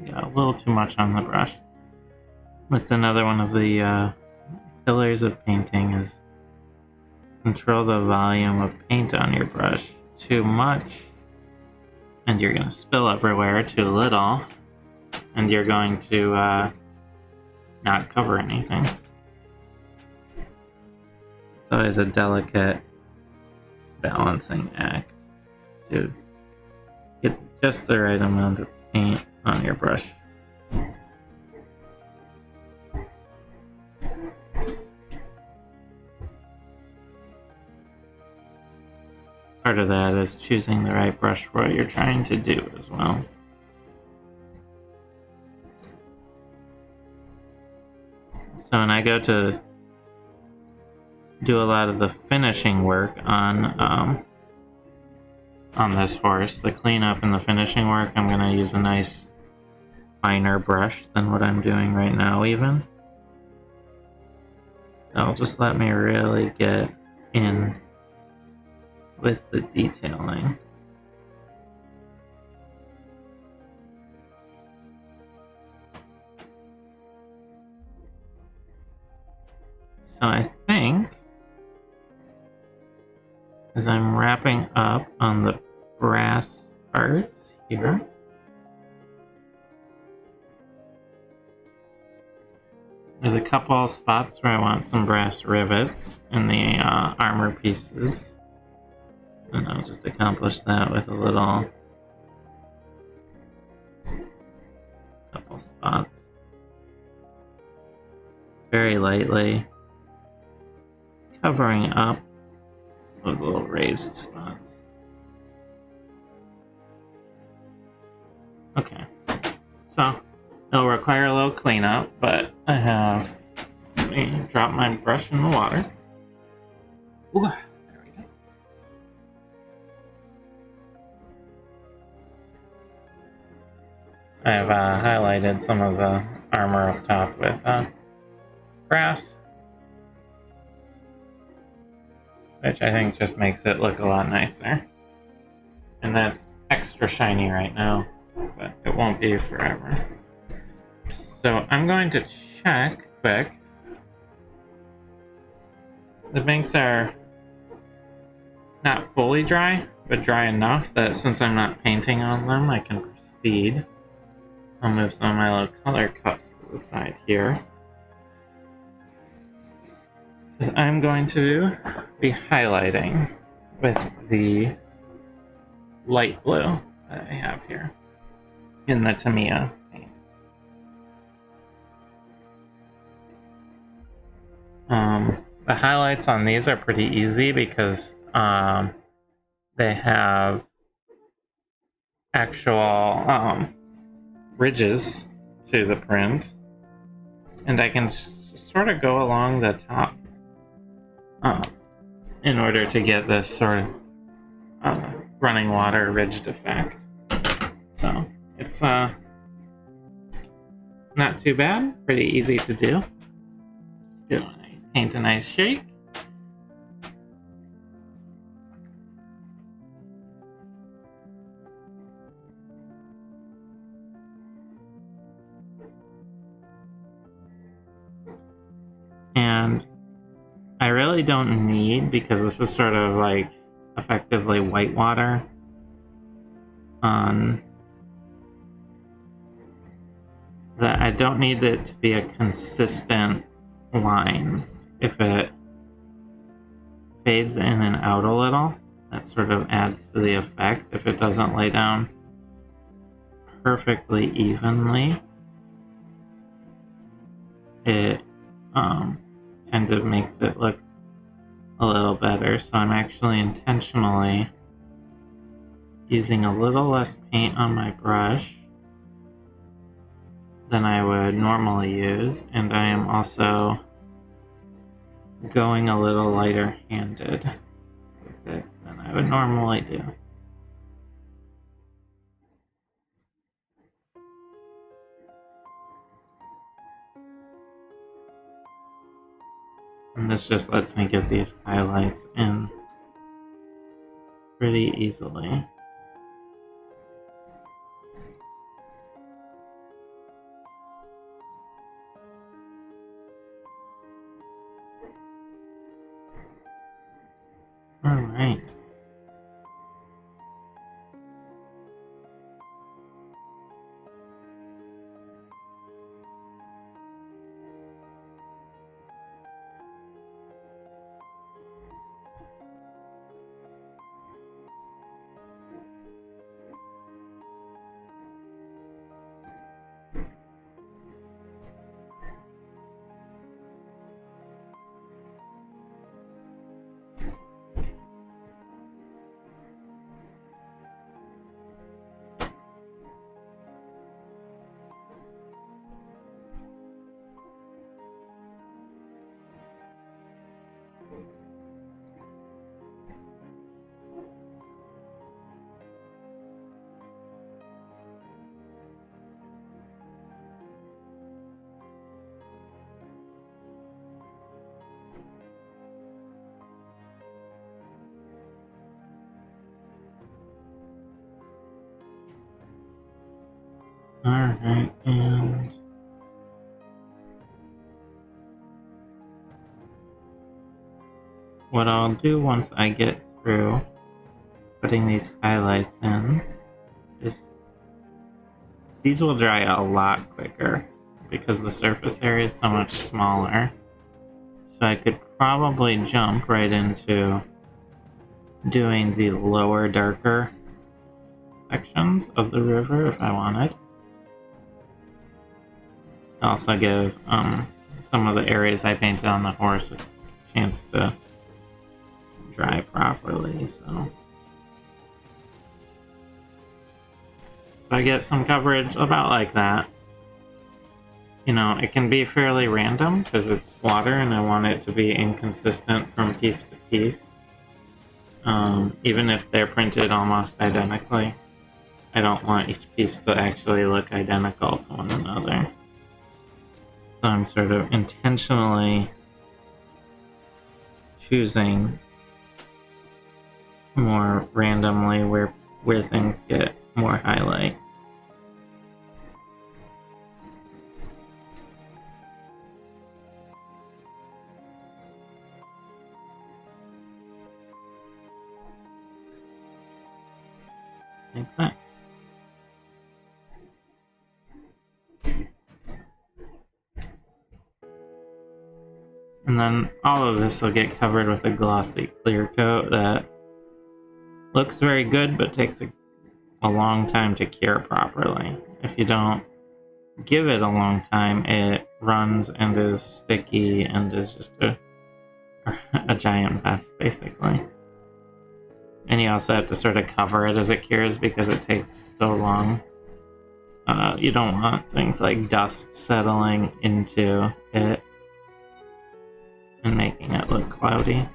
Yeah, a little too much on the brush. That's another one of the pillars of painting is control the volume of paint on your brush. Too much, and you're going to spill everywhere. Too little, and you're going to not cover anything. It's always a delicate balancing act to get just the right amount of paint on your brush. Part of that is choosing the right brush for what you're trying to do as well. So when I go to do a lot of the finishing work on this horse, the cleanup and the finishing work, I'm going to use a nice finer brush than what I'm doing right now even. That'll just let me really get in with the detailing. So I think as I'm wrapping up on the brass parts here, there's a couple spots where I want some brass rivets in the armor pieces. And I'll just accomplish that with a little couple spots. Very lightly covering up those little raised spots. Okay, so it'll require a little cleanup, but I have, let me drop my brush in the water. Ooh, there we go. I have highlighted some of the armor up top with brass, which I think just makes it look a lot nicer. And that's extra shiny right now, but it won't be forever. So I'm going to check quick. The inks are not fully dry, but dry enough that since I'm not painting on them, I can proceed. I'll move some of my little color cups to the side here, because I'm going to be highlighting with the light blue that I have here in the Tamiya paint. The highlights on these are pretty easy because they have actual ridges to the print, and I can sort of go along the top in order to get this sort of running water ridged effect. So it's not too bad, pretty easy to do. Just paint a nice shake. And I really don't need, because this is sort of like effectively white water on that. I don't need it to be a consistent line. If it fades in and out a little, that sort of adds to the effect. If it doesn't lay down perfectly evenly, it kind of makes it look a little better. So I'm actually intentionally using a little less paint on my brush than I would normally use, and I am also going a little lighter handed with it than I would normally do. And this just lets me get these highlights in pretty easily. All right. Alright, and what I'll do once I get through putting these highlights in is these will dry a lot quicker because the surface area is so much smaller. So I could probably jump right into doing the lower, darker sections of the river if I wanted. Also give some of the areas I painted on the horse a chance to dry properly, so I get some coverage about like that. You know, it can be fairly random because it's water and I want it to be inconsistent from piece to piece. Even if they're printed almost identically, I don't want each piece to actually look identical to one another. So I'm sort of intentionally choosing more randomly where things get more highlight. Like that. And then all of this will get covered with a glossy clear coat that Looks very good, but takes a long time to cure properly. If you don't give it a long time, it runs and is sticky and is just a giant mess, basically. And you also have to sort of cover it as it cures because it takes so long. You don't want things like dust settling into it and making it look cloudy.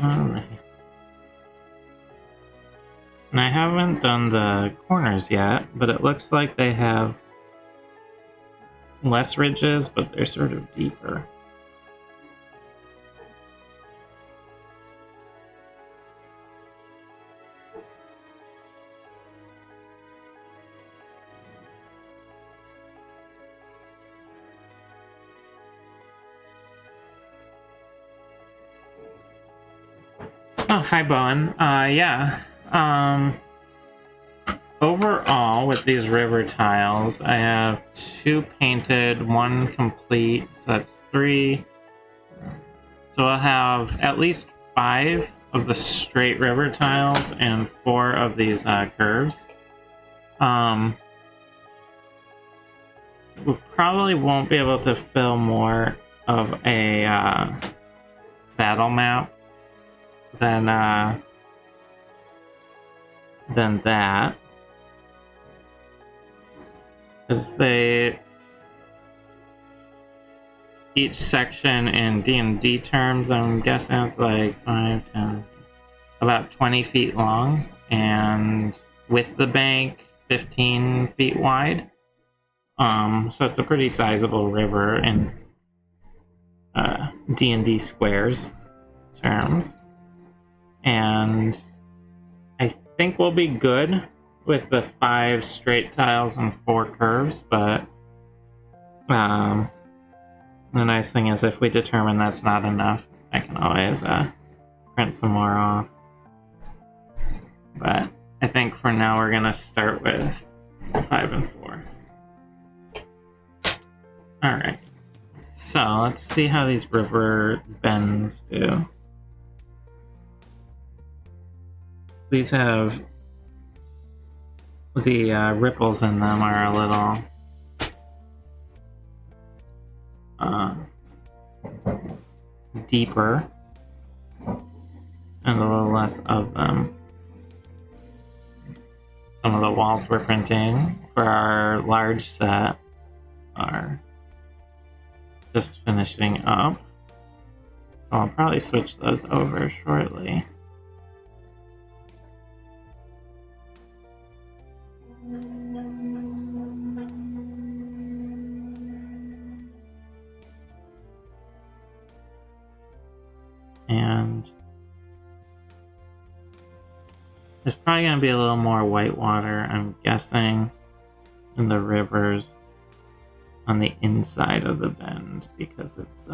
Alright. And I haven't done the corners yet, but it looks like they have less ridges, but they're sort of deeper. Oh, hi, Bowen. Yeah. Overall, with these river tiles, I have 2 painted, 1 complete, so that's 3. So I'll have at least 5 of the straight river tiles and 4 of these curves. We probably won't be able to fill more of a battle map than that, because each section in D&D terms, I'm guessing it's like 5, 10, about 20 feet long, and with the bank, 15 feet wide. So it's a pretty sizable river in D&D squares terms. And I think we'll be good with the 5 straight tiles and 4 curves, but the nice thing is if we determine that's not enough, I can always print some more off. But I think for now we're going to start with 5 and 4. Alright, so let's see how these river bends do. These have the ripples in them are a little deeper and a little less of them. Some of the walls we're printing for our large set are just finishing up, so I'll probably switch those over shortly. And there's probably going to be a little more white water, I'm guessing, in the rivers on the inside of the bend because it's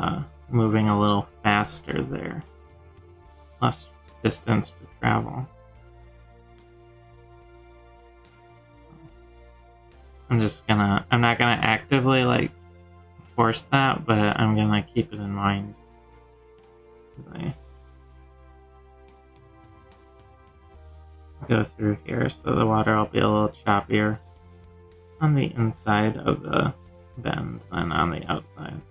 moving a little faster there. Less distance to travel. I'm not gonna actively like force that, but I'm gonna keep it in mind as I go through here, so the water will be a little choppier on the inside of the bend than on the outside.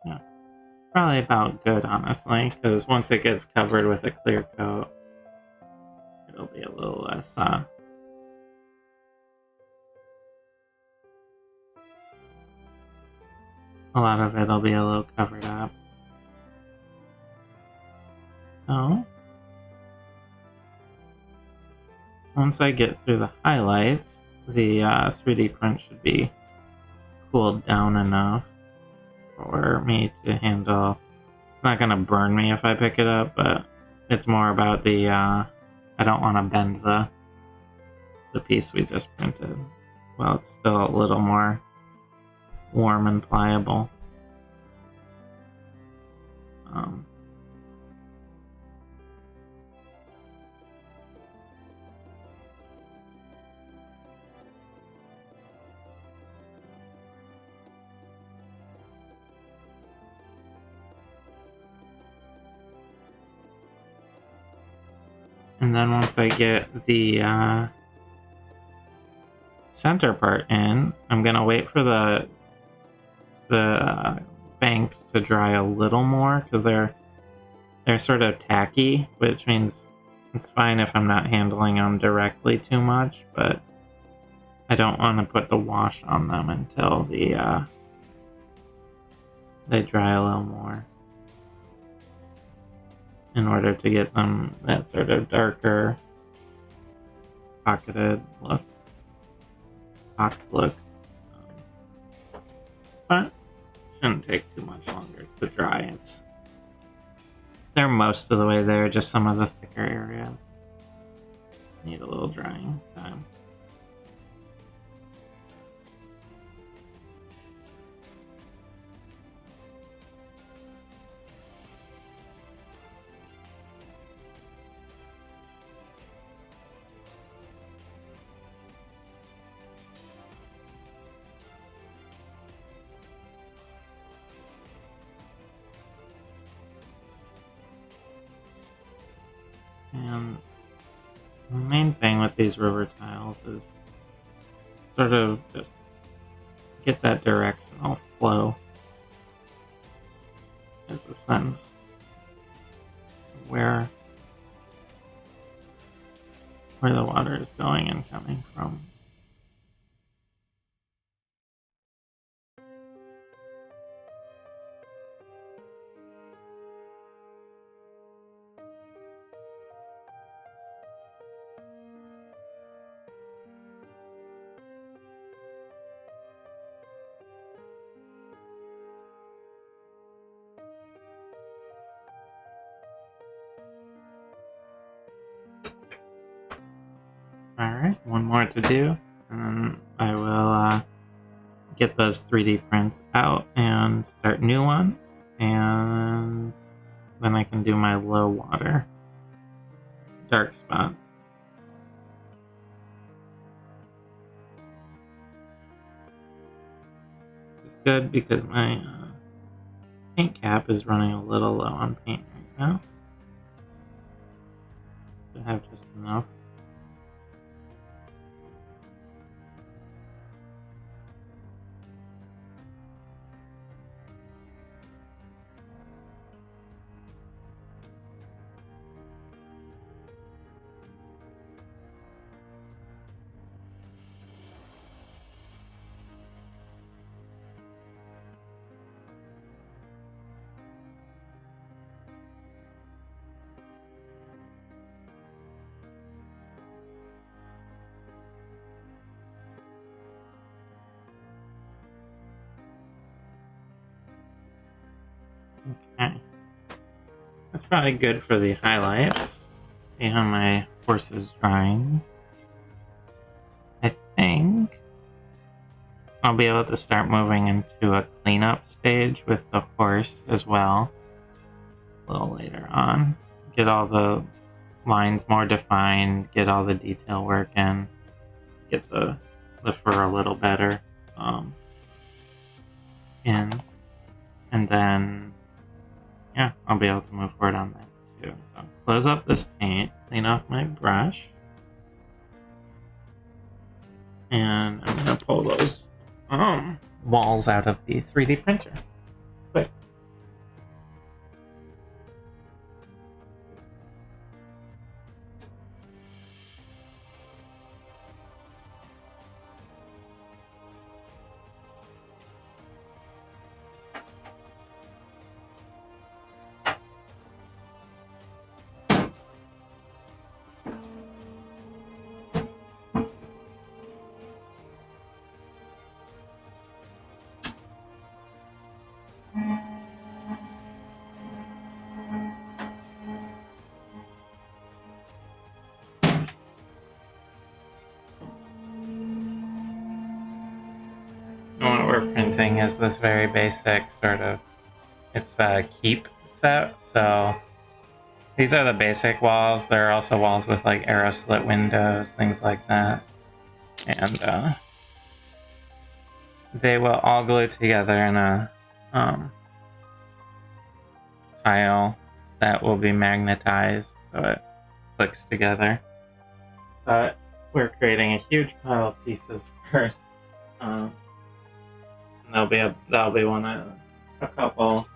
Yeah. Probably about good, honestly, because once it gets covered with a clear coat, it'll be a little less, a lot of it'll be a little covered up. So, once I get through the highlights, the 3D print should be cooled down enough for me to handle. It's not going to burn me if I pick it up, but it's more about the, I don't want to bend the piece we just printed. Well, it's still a little more warm and pliable. And then once I get the center part in, I'm gonna wait for the banks to dry a little more because they're sort of tacky, which means it's fine if I'm not handling them directly too much, but I don't want to put the wash on them until they dry a little more, in order to get them that sort of darker, pocketed look. But shouldn't take too much longer to dry. They're most of the way there, just some of the thicker areas need a little drying time. And the main thing with these river tiles is sort of just get that directional flow. There's a sense of where the water is going and coming from. Alright, one more to do, and then I will get those 3D prints out and start new ones, and then I can do my low water dark spots. It's good because my paint cap is running a little low on paint right now. I have just enough. Okay. That's probably good for the highlights. See how my horse is drying. I think I'll be able to start moving into a cleanup stage with the horse as well a little later on. Get all the lines more defined, get all the detail work in, get the fur a little better in, and then yeah, I'll be able to move forward on that too. So close up this paint, clean off my brush, and I'm gonna pull those walls out of the 3D printer. Quick. printing is this very basic sort of, it's a keep set. So these are the basic walls. There are also walls with like arrow slit windows, things like that. And they will all glue together in a tile that will be magnetized so it clicks together. But we're creating a huge pile of pieces first. And that'll be one of a couple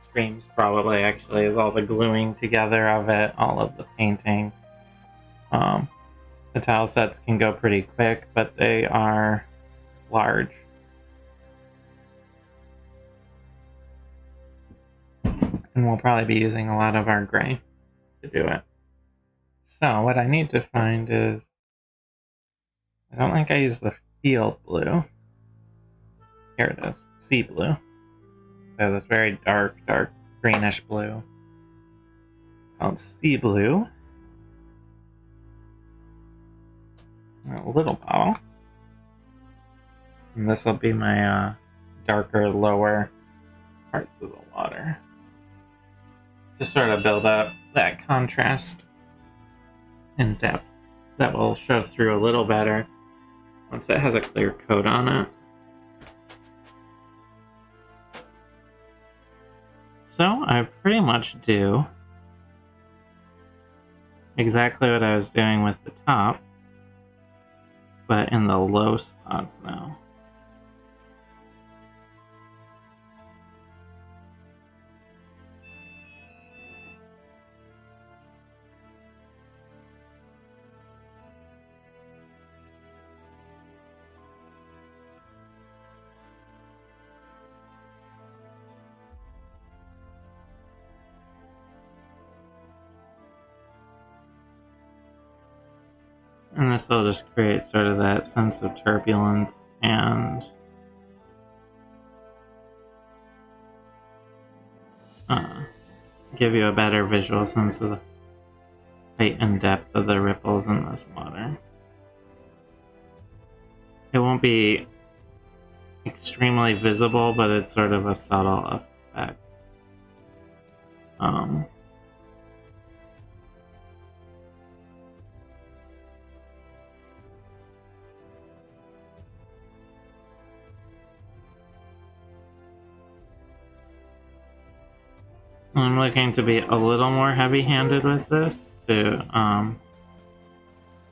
streams probably, actually, is all the gluing together of it, all of the painting. The tile sets can go pretty quick, but they are large. And we'll probably be using a lot of our gray to do it. So what I need to find is, I don't think I used the field blue. Here it is, sea blue. So this very dark greenish blue called sea blue. A little bottle. And this will be my darker, lower parts of the water. To sort of build up that contrast and depth that will show through a little better once it has a clear coat on it. So I pretty much do exactly what I was doing with the top, but in the low spots now. And this will just create sort of that sense of turbulence and give you a better visual sense of the height and depth of the ripples in this water. It won't be extremely visible, but it's sort of a subtle effect. I'm looking to be a little more heavy-handed with this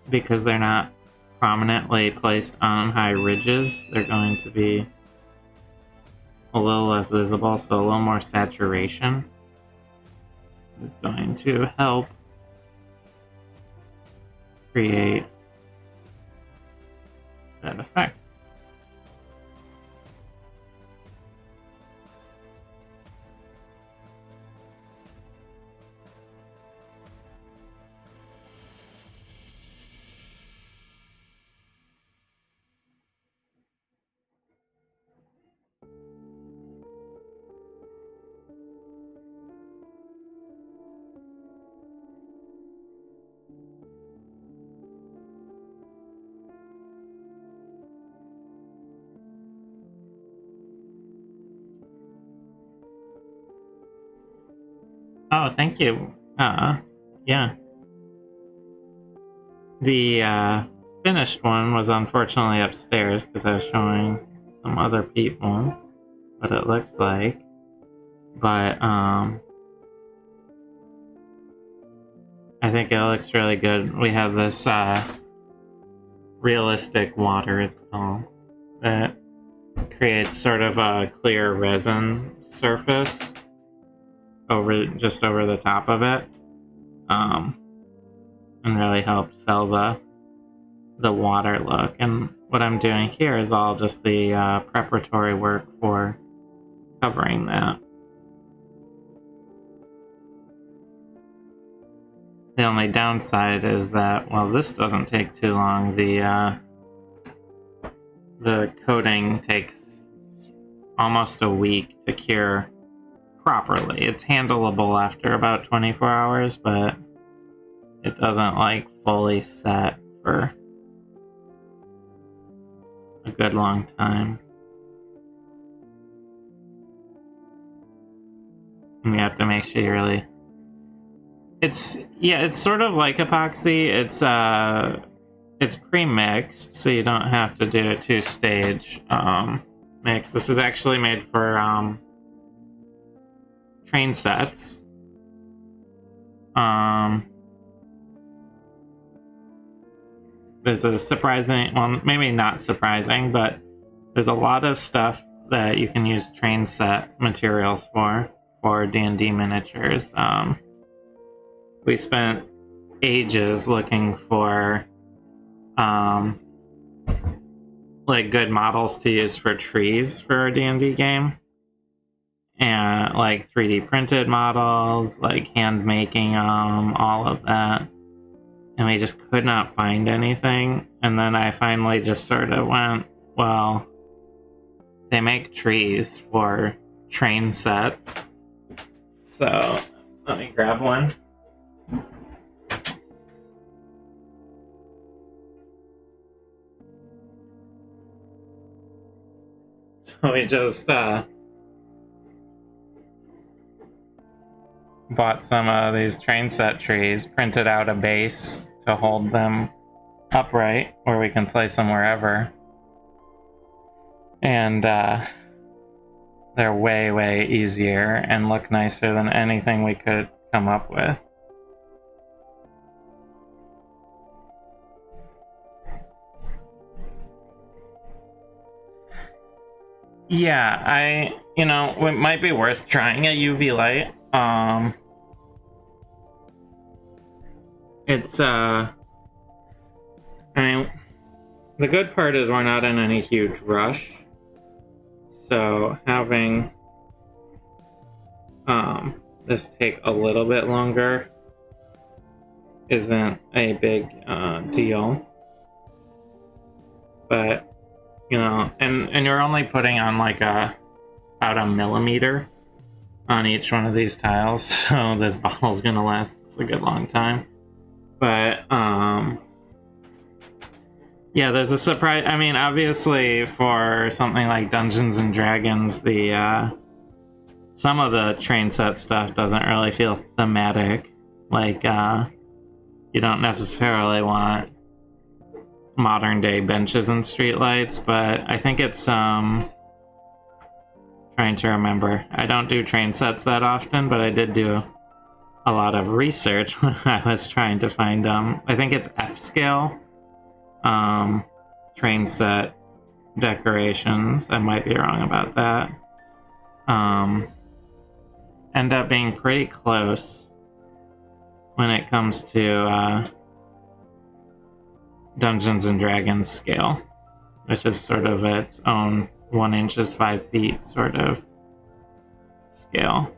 because they're not prominently placed on high ridges. They're going to be a little less visible, so a little more saturation is going to help create that effect. Oh, thank you. Yeah. The finished one was unfortunately upstairs because I was showing some other people what it looks like. But I think it looks really good. We have this realistic water, it's called, that creates sort of a clear resin surface just over the top of it, and really helps sell the water look. And what I'm doing here is all just the preparatory work for covering that. The only downside is that, well, this doesn't take too long. The coating takes almost a week to cure properly. It's handleable after about 24 hours, but it doesn't like fully set for a good long time. and you have to make sure you really... It's sort of like epoxy. It's pre-mixed, so you don't have to do a two-stage mix. This is actually made for train sets. There's a surprising, well, maybe not surprising, but there's a lot of stuff that you can use train set materials for D&D miniatures. We spent ages looking for like good models to use for trees for our D&D game, and like 3D printed models, like hand making all of that, and we just could not find anything. And then I finally just sort of went, well, they make trees for train sets, so let me grab one. So we just bought some of these train set trees, printed out a base to hold them upright where we can place them wherever. And they're way, way easier and look nicer than anything we could come up with. Yeah, it might be worth trying a UV light. It's I mean, the good part is we're not in any huge rush, so having this take a little bit longer isn't a big deal. But and you're only putting on like about a millimeter on each one of these tiles, so this bottle's gonna last us a good long time. But yeah, there's a surprise. I mean, obviously for something like Dungeons and Dragons, the some of the train set stuff doesn't really feel thematic. Like you don't necessarily want modern day benches and streetlights, but I think it's trying to remember. I don't do train sets that often, but I did do a lot of research when I was trying to find I think it's F scale train set decorations. I might be wrong about that. End up being pretty close when it comes to Dungeons and Dragons scale, which is sort of its own 1 inch is 5 feet sort of scale.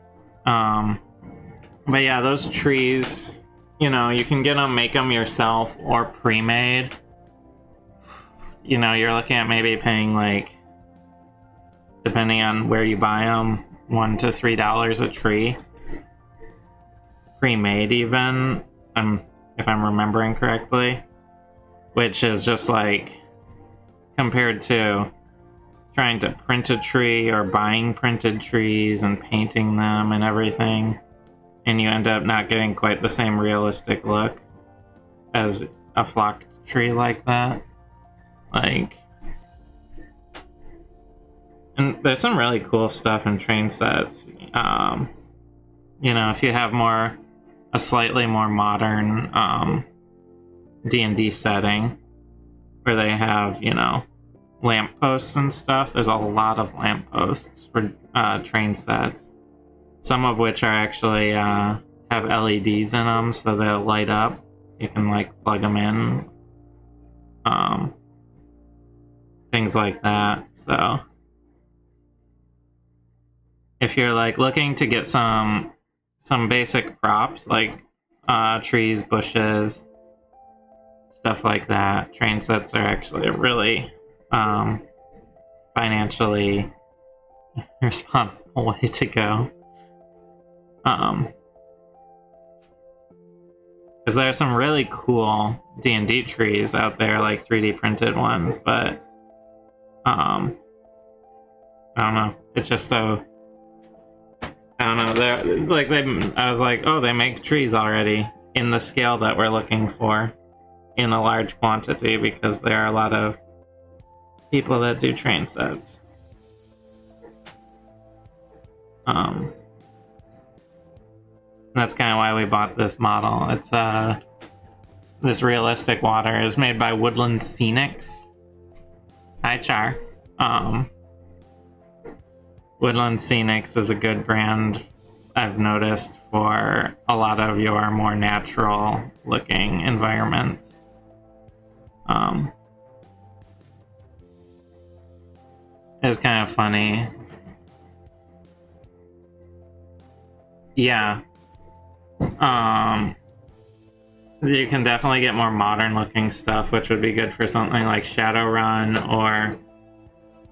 But yeah, those trees, you can get them, make them yourself or pre-made. You're looking at maybe paying, like, depending on where you buy them, $1 to $3 a tree. Pre-made even, if I'm remembering correctly. Which is just like, compared to trying to print a tree or buying printed trees and painting them and everything, and you end up not getting quite the same realistic look as a flocked tree like that. Like, and there's some really cool stuff in train sets. If you have a slightly more modern D&D setting where they have, lampposts and stuff. There's a lot of lampposts for train sets, some of which are actually have LEDs in them, so they'll light up. You can like plug them in, things like that. So if you're like looking to get some basic props like trees, bushes, stuff like that, train sets are actually a really financially responsible way to go. Because there are some really cool D&D trees out there, like 3D printed ones, but I don't know. It's just so... I don't know. I was like, oh, they make trees already in the scale that we're looking for in a large quantity because there are a lot of people that do train sets. That's kind of why we bought this model. It's this realistic water is made by Woodland Scenics. Hi, Char. Woodland Scenics is a good brand I've noticed for a lot of your more natural looking environments. It's kind of funny. Yeah. You can definitely get more modern looking stuff, which would be good for something like Shadowrun, or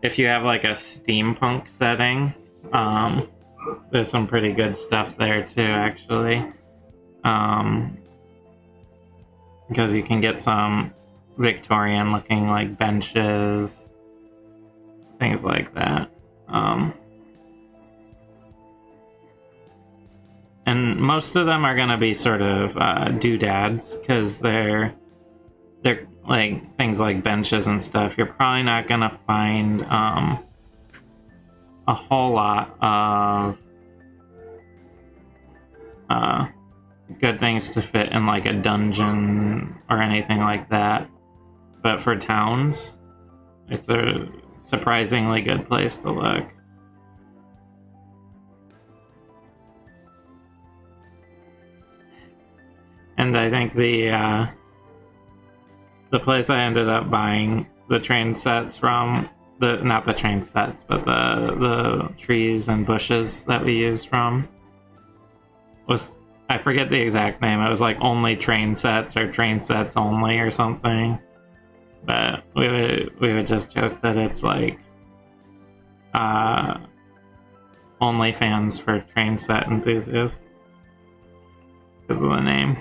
if you have like a steampunk setting, there's some pretty good stuff there too, actually. Because you can get some Victorian looking like benches, things like that. And most of them are going to be sort of doodads, because they're like things like benches and stuff. You're probably not going to find a whole lot of good things to fit in like a dungeon or anything like that. But for towns, it's a surprisingly good place to look. And I think the place I ended up buying the train sets from, not the train sets, but the trees and bushes that we used from, was, I forget the exact name. It was like only train sets or train sets only or something. But we would just joke that it's like only fans for train set enthusiasts because of the name.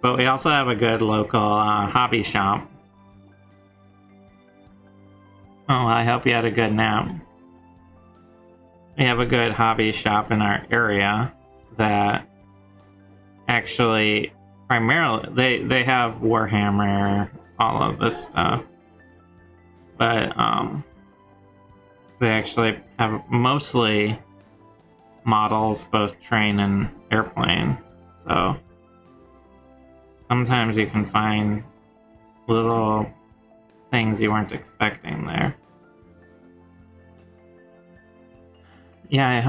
But we also have a good local hobby shop. Oh, I hope you had a good nap. We have a good hobby shop in our area that actually primarily they have Warhammer, all of this stuff. But they actually have mostly models, both train and airplane. So sometimes you can find little things you weren't expecting there. Yeah, I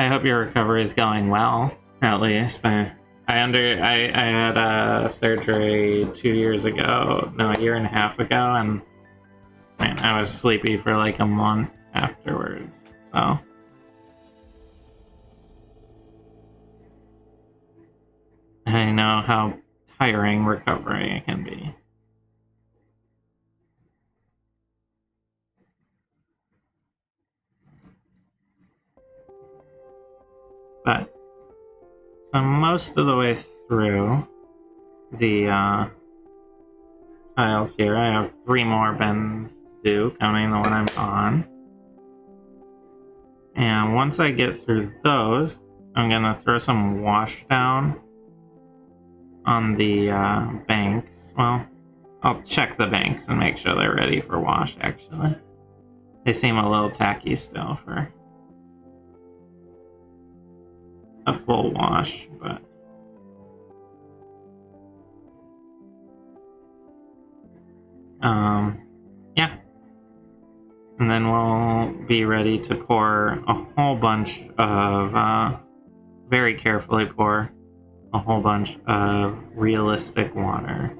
hope your recovery is going well. At least I had a surgery 2 years ago, no, a year and a half ago, and man, I was sleepy for like a month afterwards. So I know how tiring recovery can be. But so most of the way through the tiles here, I have 3 more bends to do, counting the one I'm on. And once I get through those, I'm gonna throw some wash down on the banks. Well, I'll check the banks and make sure they're ready for wash, actually. They seem a little tacky still for a full wash, but yeah. And then we'll be ready to pour a whole bunch of, very carefully pour a whole bunch of realistic water.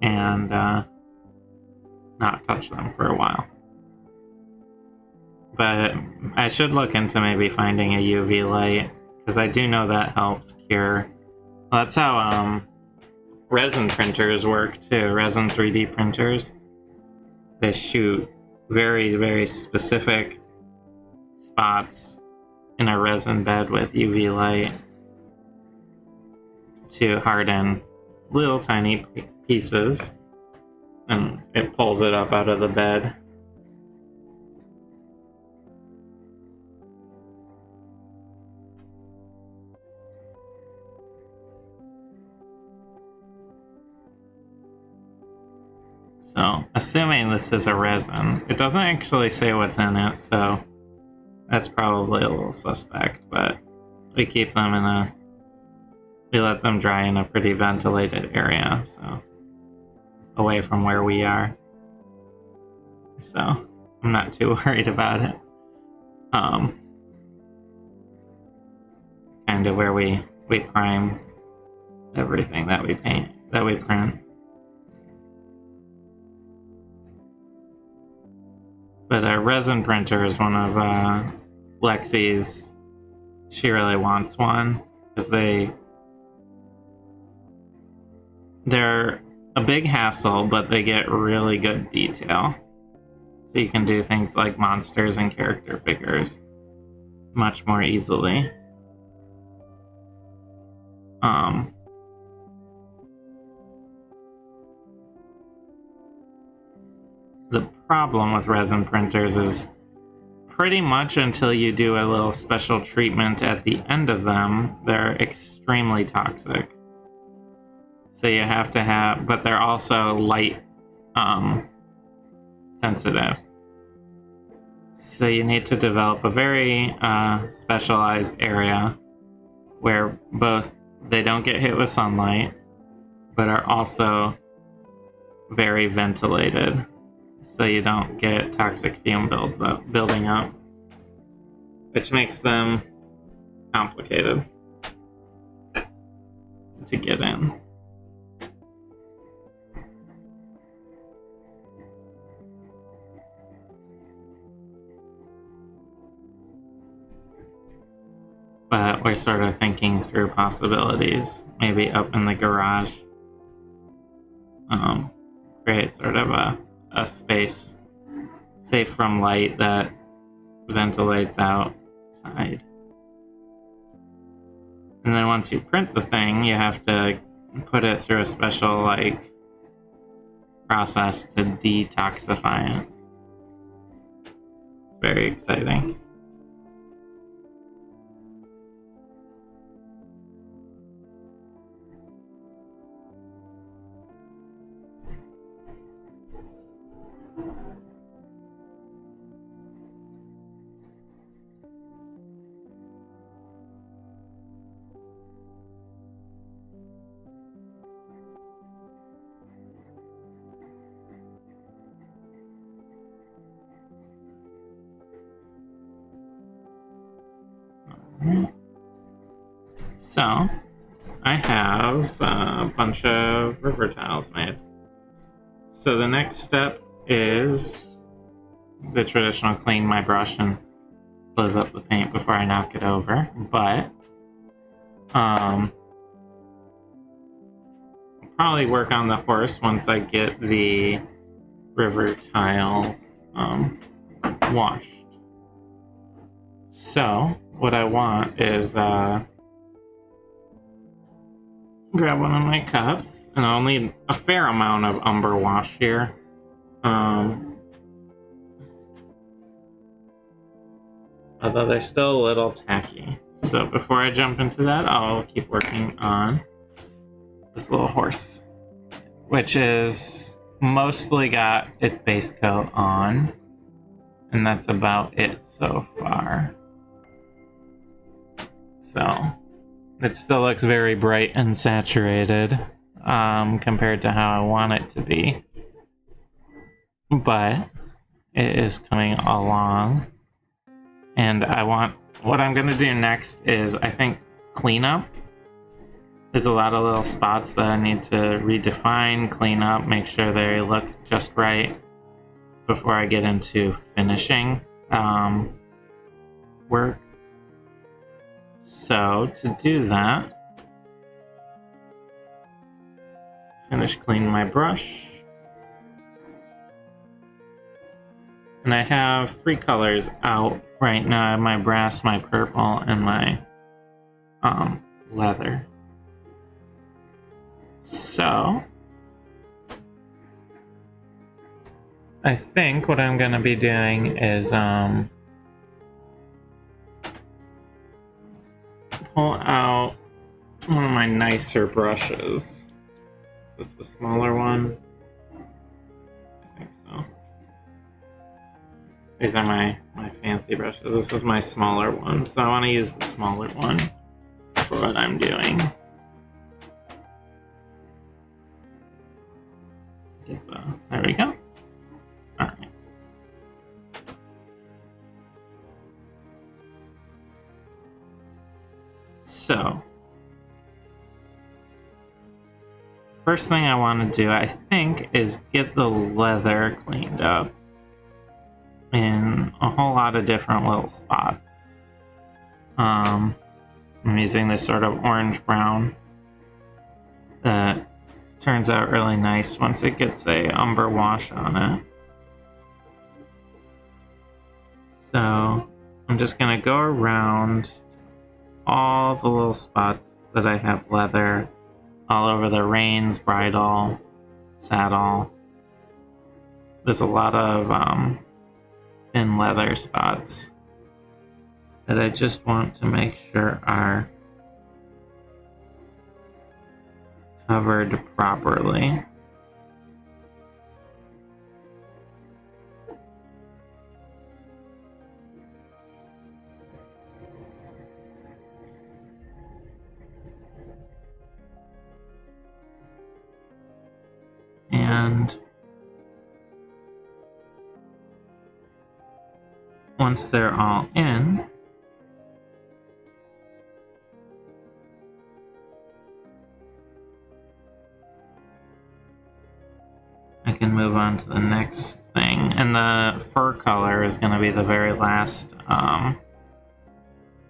And not touch them for a while. But I should look into maybe finding a UV light, because I do know that helps cure. Well, that's how resin printers work too. Resin 3D printers. They shoot very, very specific spots in a resin bed with UV light to harden little tiny pieces and it pulls it up out of the bed. So, assuming this is a resin, it doesn't actually say what's in it, so that's probably a little suspect, but we keep them we let them dry in a pretty ventilated area, so away from where we are. So, I'm not too worried about it. Kind of where we prime everything that we print. But our resin printer is one of Lexi's. She really wants one because they're a big hassle, but they get really good detail. So you can do things like monsters and character figures much more easily. The problem with resin printers is pretty much until you do a little special treatment at the end of them, they're extremely toxic. So you have to have, but they're also light sensitive. So you need to develop a very specialized area where both they don't get hit with sunlight, but are also very ventilated, so you don't get toxic fume building up, which makes them complicated to get in. But we're sort of thinking through possibilities, maybe up in the garage. Create sort of a space safe from light that ventilates outside. And then once you print the thing, you have to put it through a special process to detoxify it. It's very exciting. So, I have a bunch of river tiles made. So the next step is the traditional clean my brush and close up the paint before I knock it over. But I'll probably work on the horse once I get the river tiles washed. So what I want is grab one of my cups, and I'll need a fair amount of umber wash here. Although they're still a little tacky. So before I jump into that, I'll keep working on this little horse, which is mostly got its base coat on, and that's about it so far. So it still looks very bright and saturated compared to how I want it to be, but it is coming along. And what I'm gonna do next is, I think, clean up. There's a lot of little spots that I need to redefine, clean up, make sure they look just right before I get into finishing work. So to do that, finish cleaning my brush. And I have 3 colors out right now. I have my brass, my purple, and my leather. So I think what I'm gonna be doing is pull out one of my nicer brushes. Is this the smaller one? I think so. These are my fancy brushes. This is my smaller one, so I want to use the smaller one for what I'm doing. There we go. Alright. So, first thing I want to do, I think, is get the leather cleaned up in a whole lot of different little spots. I'm using this sort of orange-brown that turns out really nice once it gets a umber wash on it. So I'm just going to go around all the little spots that I have leather all over the reins, bridle, saddle. There's a lot of thin leather spots that I just want to make sure are covered properly. And once they're all in, I can move on to the next thing. And the fur color is going to be the very last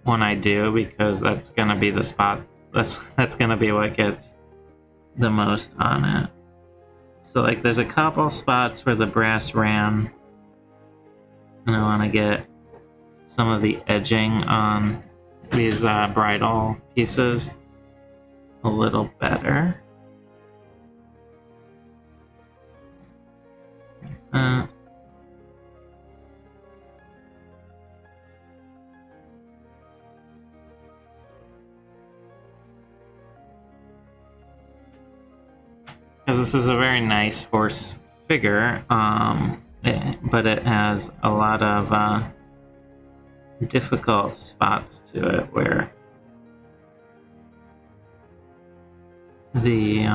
one I do, because that's going to be the spot, that's going to be what gets the most on it. So like there's a couple spots where the brass ran, and I want to get some of the edging on these bridle pieces a little better. Because this is a very nice horse figure, but it has a lot of difficult spots to it where the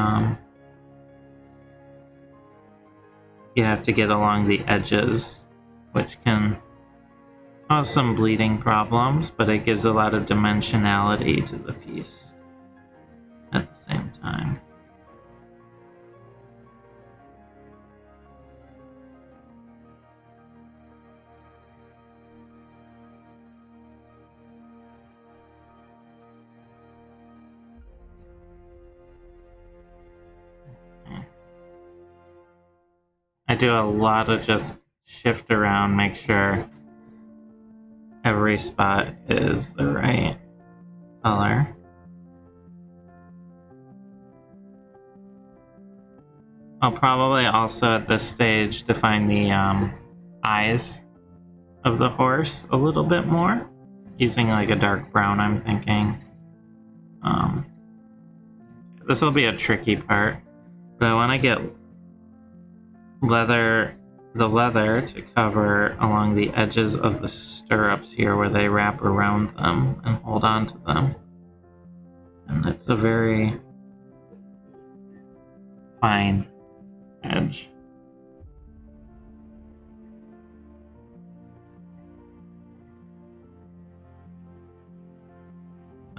you have to get along the edges, which can cause some bleeding problems, but it gives a lot of dimensionality to the piece at the same time. I do a lot of just shift around, make sure every spot is the right color. I'll probably also at this stage define the eyes of the horse a little bit more, using like a dark brown, I'm thinking. This will be a tricky part, but I want to get the leather to cover along the edges of the stirrups here where they wrap around them and hold on to them. And it's a very fine edge.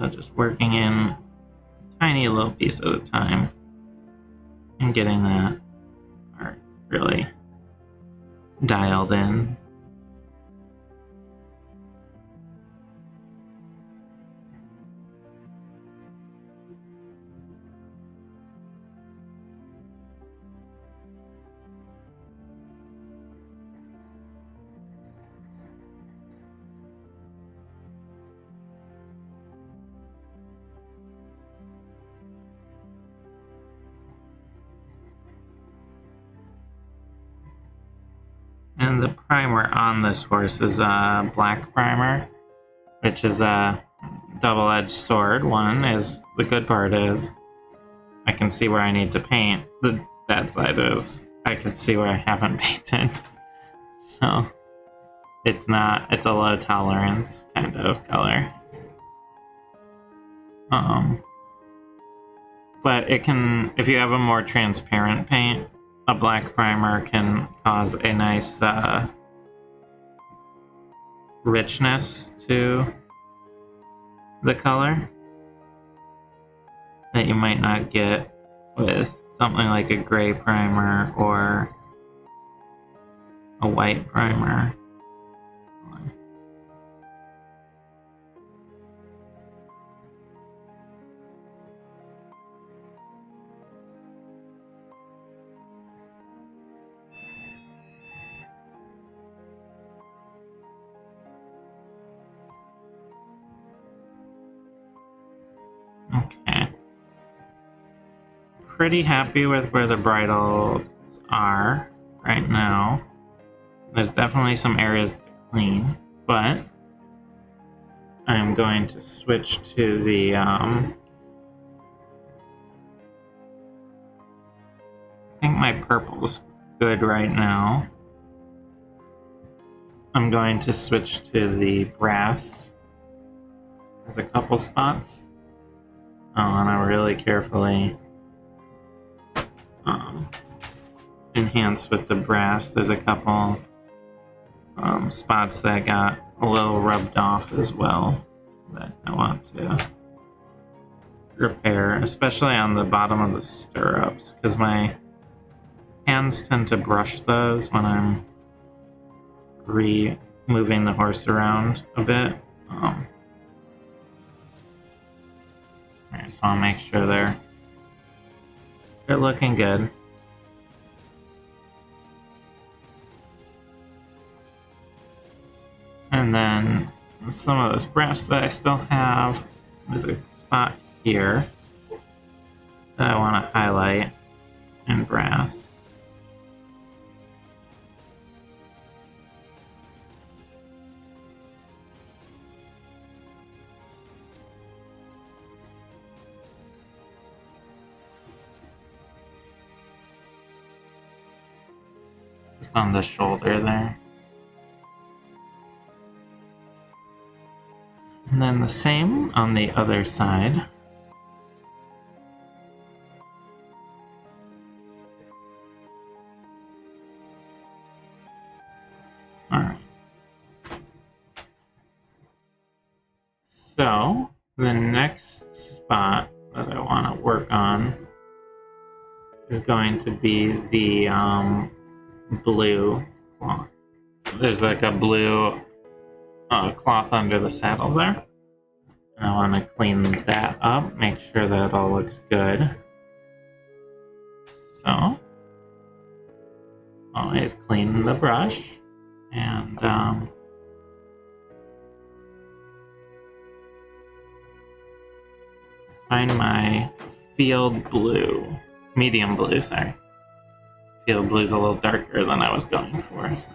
So just working in a tiny little piece at a time and getting that part really dialed in. And the primer on this horse is a black primer, which is a double-edged sword. One is, the good part is, I can see where I need to paint. The bad side is, I can see where I haven't painted. So, it's a low tolerance kind of color. But it can, if you have a more transparent paint, a black primer can cause a nice richness to the color that you might not get with something like a gray primer or a white primer. Okay. Pretty happy with where the bridles are right now. There's definitely some areas to clean, but I'm going to switch to the I think my purple's good right now. I'm going to switch to the brass. There's a couple spots. I want to really carefully enhance with the brass. There's a couple spots that got a little rubbed off as well that I want to repair, especially on the bottom of the stirrups, because my hands tend to brush those when I'm moving the horse around a bit. I just want to make sure they're looking good. And then some of this brass that I still have, there's a spot here that I want to highlight in brass. Just on the shoulder there. And then the same on the other side. Alright. So, the next spot that I want to work on is going to be the blue cloth. There's like a blue cloth under the saddle there. And I want to clean that up, make sure that it all looks good. So, always clean the brush and find my field blue, medium blue, sorry. Field blue's a little darker than I was going for, so.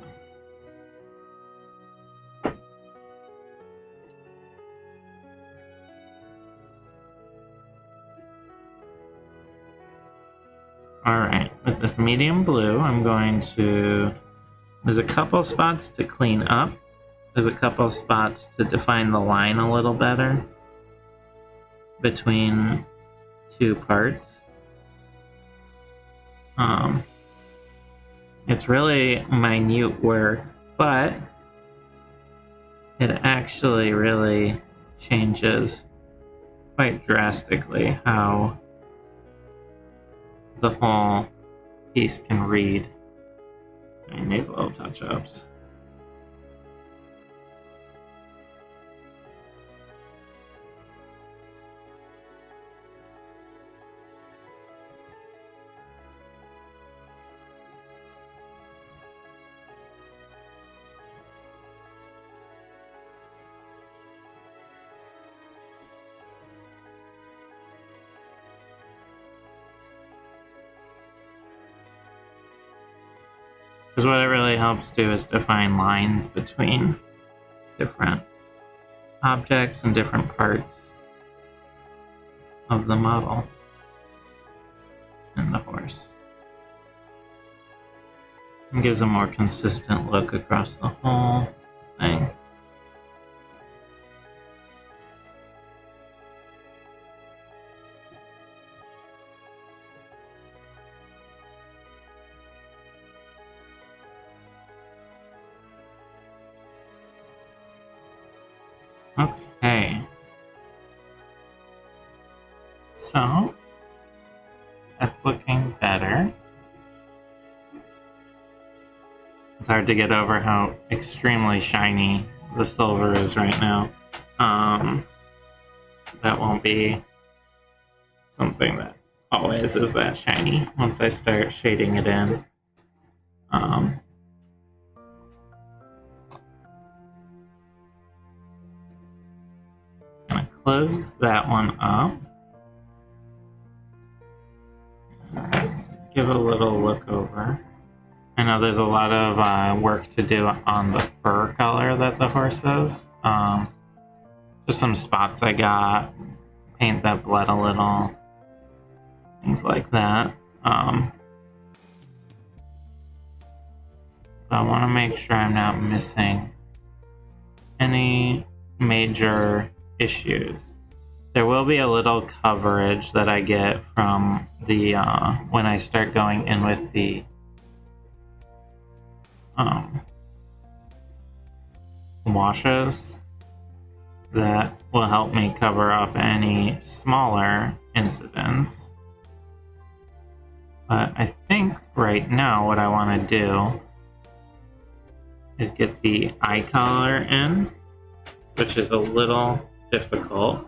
Alright, with this medium blue, I'm going to... There's a couple spots to clean up. There's a couple spots to define the line a little better between two parts. It's really minute work, but it actually really changes quite drastically how the whole piece can read. I mean, these little touch-ups. Because what it really helps do is define lines between different objects and different parts of the model and the horse. And gives a more consistent look across the whole thing. Okay. So, that's looking better. It's hard to get over how extremely shiny the silver is right now. That won't be something that always is that shiny once I start shading it in. Gonna close that one up. Give it a little look over. I know there's a lot of work to do on the fur color that the horse is. Just some spots I got, paint that bled a little, things like that. I want to make sure I'm not missing any major issues. There will be a little coverage that I get from the when I start going in with the washes that will help me cover up any smaller incidents. But I think right now what I want to do is get the eye color in, which is a little difficult.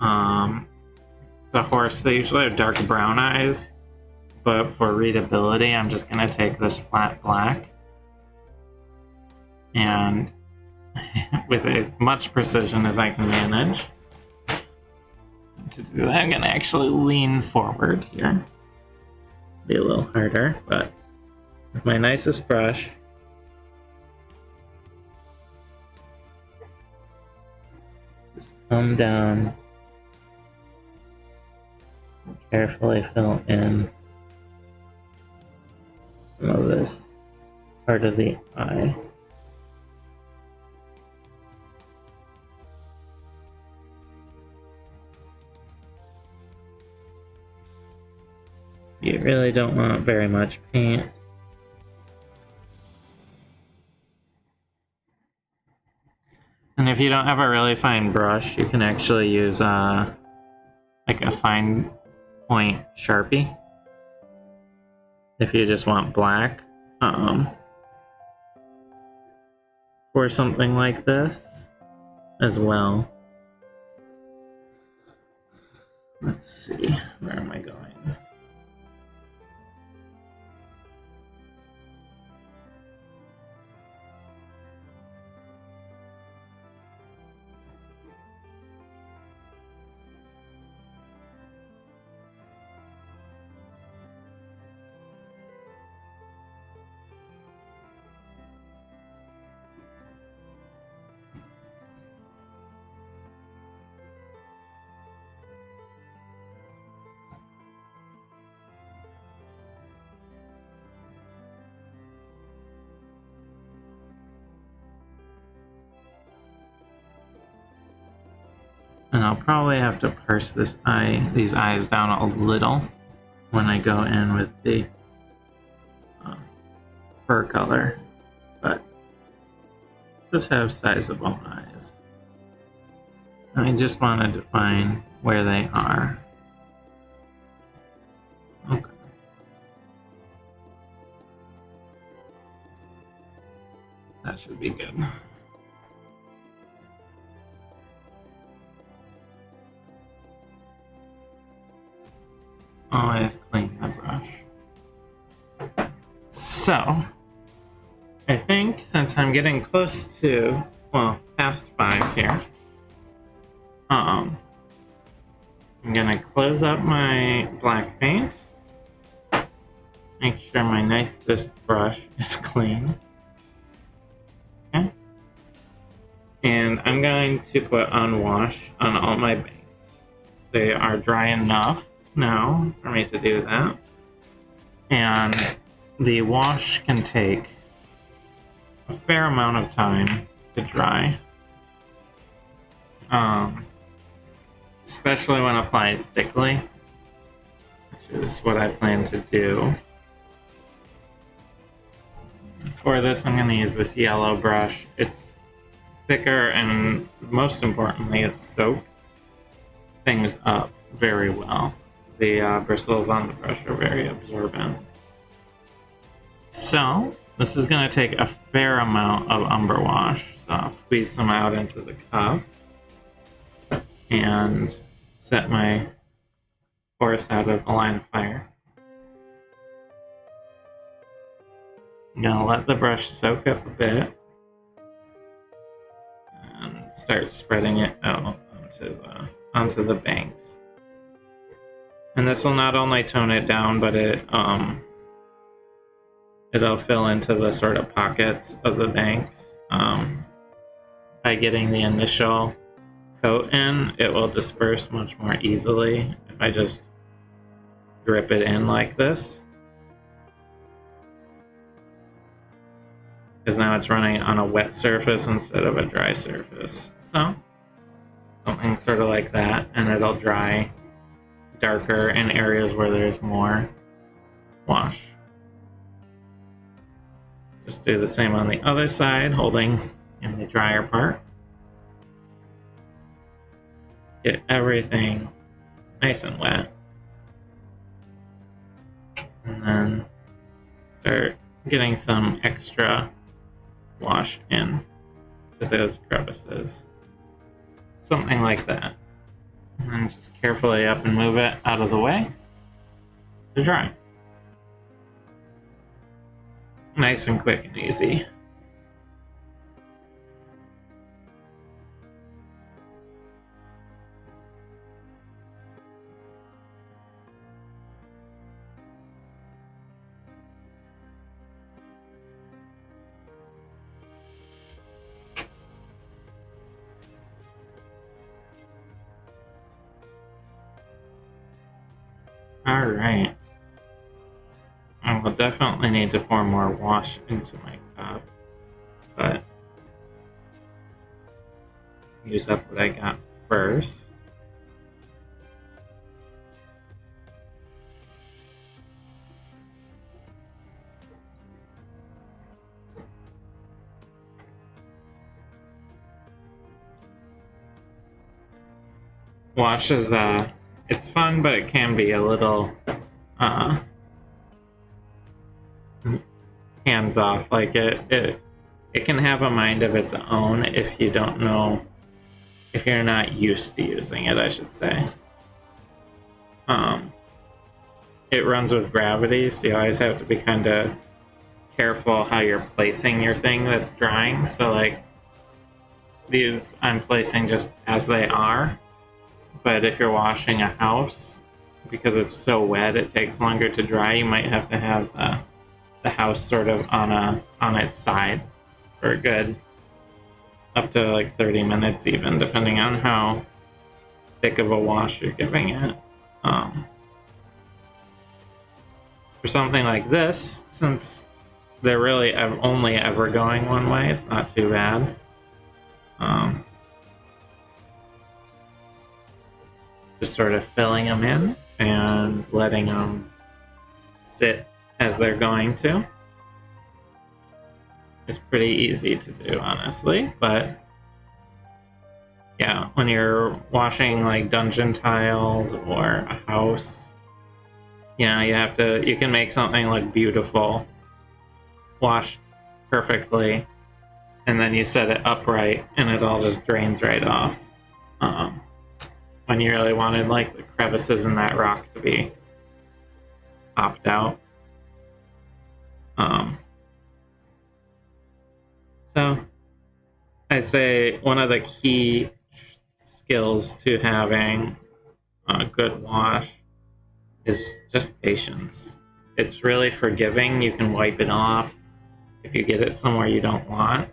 The horse, they usually have dark brown eyes, but for readability, I'm just going to take this flat black and with as much precision as I can manage. To do that, I'm going to actually lean forward here. Be a little harder, but with my nicest brush, just come down and carefully fill in some of this part of the eye. You really don't want very much paint. And if you don't have a really fine brush, you can actually use like a fine point Sharpie. If you just want black for something like this as well. Let's see, where am I going? And I'll probably have to purse these eyes down a little when I go in with the fur color, but just have sizable eyes. I just want to define where they are. Okay. That should be good. Always clean the brush. So, I think since I'm getting close to, well, past 5 here, I'm gonna close up my black paint make sure my nicest brush is clean. Okay. And I'm going to put on wash on all my banks. They are dry enough now for me to do that. And the wash can take a fair amount of time to dry. Especially when applied thickly, which is what I plan to do. For this, I'm going to use this yellow brush. It's thicker, and most importantly, it soaks things up very well. The bristles on the brush are very absorbent. So, this is going to take a fair amount of umber wash. So I'll squeeze some out into the cup and set my course out of the line of fire. I'm going to let the brush soak up a bit and start spreading it out onto the banks. And this will not only tone it down, but it'll fill into the sort of pockets of the banks. By getting the initial coat in, it will disperse much more easily if I just drip it in like this. Because now it's running on a wet surface instead of a dry surface. So, something sort of like that, and it'll dry darker in areas where there's more wash. Just do the same on the other side, holding in the drier part. Get everything nice and wet. And then start getting some extra wash in to those crevices. Something like that. And then just carefully up and move it out of the way to dry. Nice and quick and easy. Alright. I will definitely need to pour more wash into my cup, but use up what I got first. Wash is it's fun, but it can be a little hands off. Like it can have a mind of its own if you don't know, if you're not used to using it, I should say. It runs with gravity, so you always have to be kind of careful how you're placing your thing that's drying. So like these I'm placing just as they are, but if you're washing a house, because it's so wet it takes longer to dry, you might have to have the house sort of on its side for a good up to like 30 minutes even, depending on how thick of a wash you're giving it. For something like this, since they're really only ever going one way, it's not too bad. Just sort of filling them in and letting them sit as they're going to. It's pretty easy to do, honestly, but yeah, when you're washing like dungeon tiles or a house, you know, you can make something look beautiful, wash perfectly, and then you set it upright and it all just drains right off. When you really wanted like the crevices in that rock to be popped out. So I'd say one of the key skills to having a good wash is just patience. it's really forgiving. You can wipe it off if you get it somewhere you don't want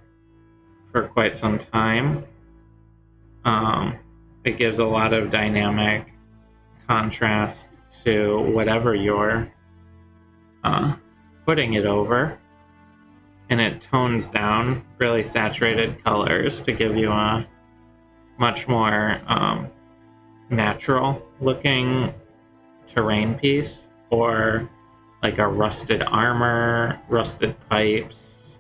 for quite some time. It gives a lot of dynamic contrast to whatever you're putting it over, and it tones down really saturated colors to give you a much more natural looking terrain piece, or like a rusted armor, rusted pipes,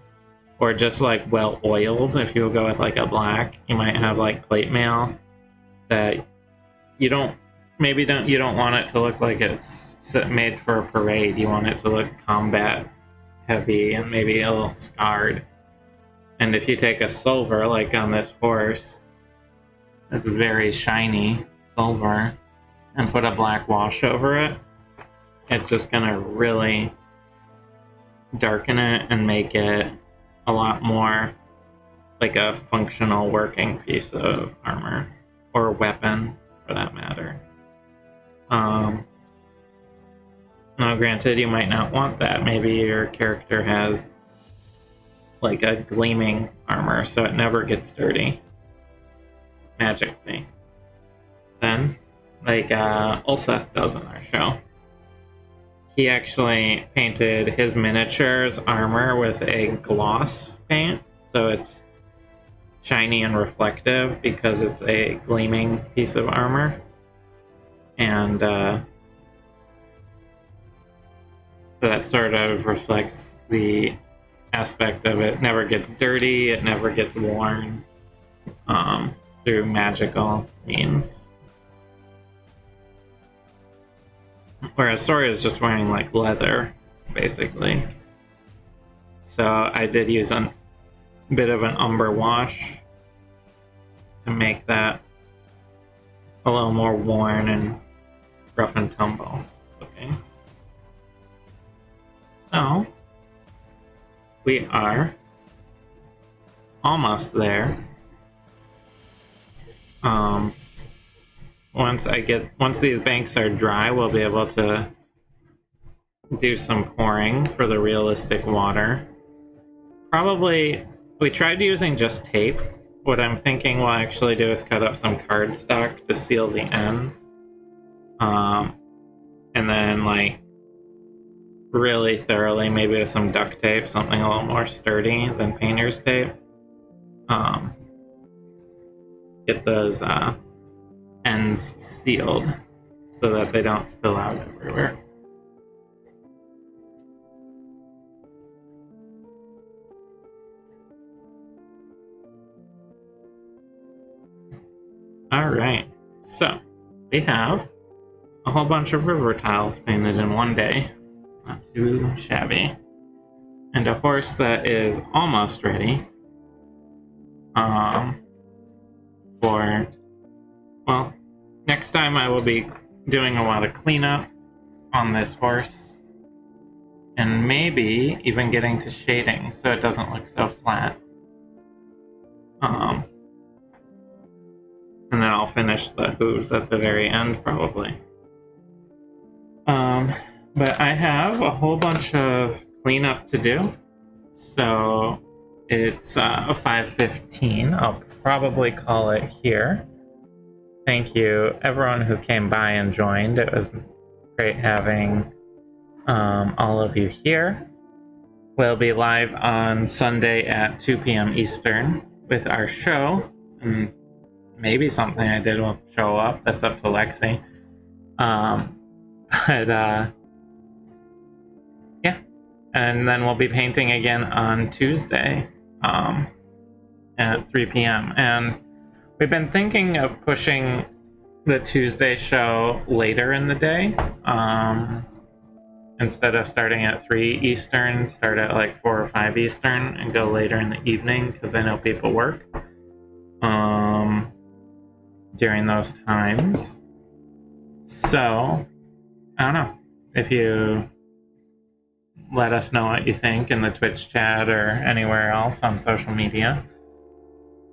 or just like well oiled. If you go with like a black, you might have like plate mail that you don't want it to look like it's made for a parade. You want it to look combat heavy and maybe a little scarred. And if you take a silver, like on this horse, it's very shiny silver, and put a black wash over it, it's just gonna really darken it and make it a lot more like a functional working piece of armor, or weapon for that matter. Now granted, you might not want that. Maybe your character has like a gleaming armor so it never gets dirty magically. Then, like Ulseth does in our show, he actually painted his miniature's armor with a gloss paint, so it's shiny and reflective because it's a gleaming piece of armor. And so that sort of reflects the aspect of it never gets dirty, it never gets worn through magical means. Whereas Sora is just wearing like leather, basically. So I did use a bit of an umber wash to make that a little more worn and rough and tumble looking. So we are almost there. Once these banks are dry, we'll be able to do some pouring for the realistic water. Probably, we tried using just tape. What I'm thinking we'll actually do is cut up some cardstock to seal the ends. And then like really thoroughly, maybe with some duct tape, something a little more sturdy than painter's tape. Get those ends sealed so that they don't spill out everywhere. Alright, so we have a whole bunch of river tiles painted in one day. Not too shabby. And a horse that is almost ready for, well, next time I will be doing a lot of cleanup on this horse, and maybe even getting to shading so it doesn't look so flat. And then I'll finish the hooves at the very end, probably. But I have a whole bunch of cleanup to do, so it's 5:15. I'll probably call it here. Thank you everyone who came by and joined. It was great having all of you here. We'll be live on Sunday at 2 p.m. Eastern with our show, and maybe something I did will show up. That's up to Lexi. Yeah. And then we'll be painting again on Tuesday at 3 p.m. And we've been thinking of pushing the Tuesday show later in the day. Instead of starting at 3 Eastern, start at like 4 or 5 Eastern and go later in the evening, because I know people work during those times. So, I don't know. If you let us know what you think in the Twitch chat or anywhere else on social media,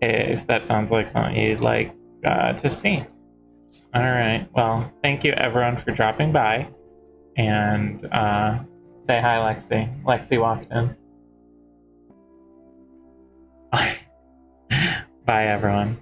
if that sounds like something you'd like to see. All right. Well, thank you everyone for dropping by, and Say hi, Lexi. Lexi walked in. Bye, everyone.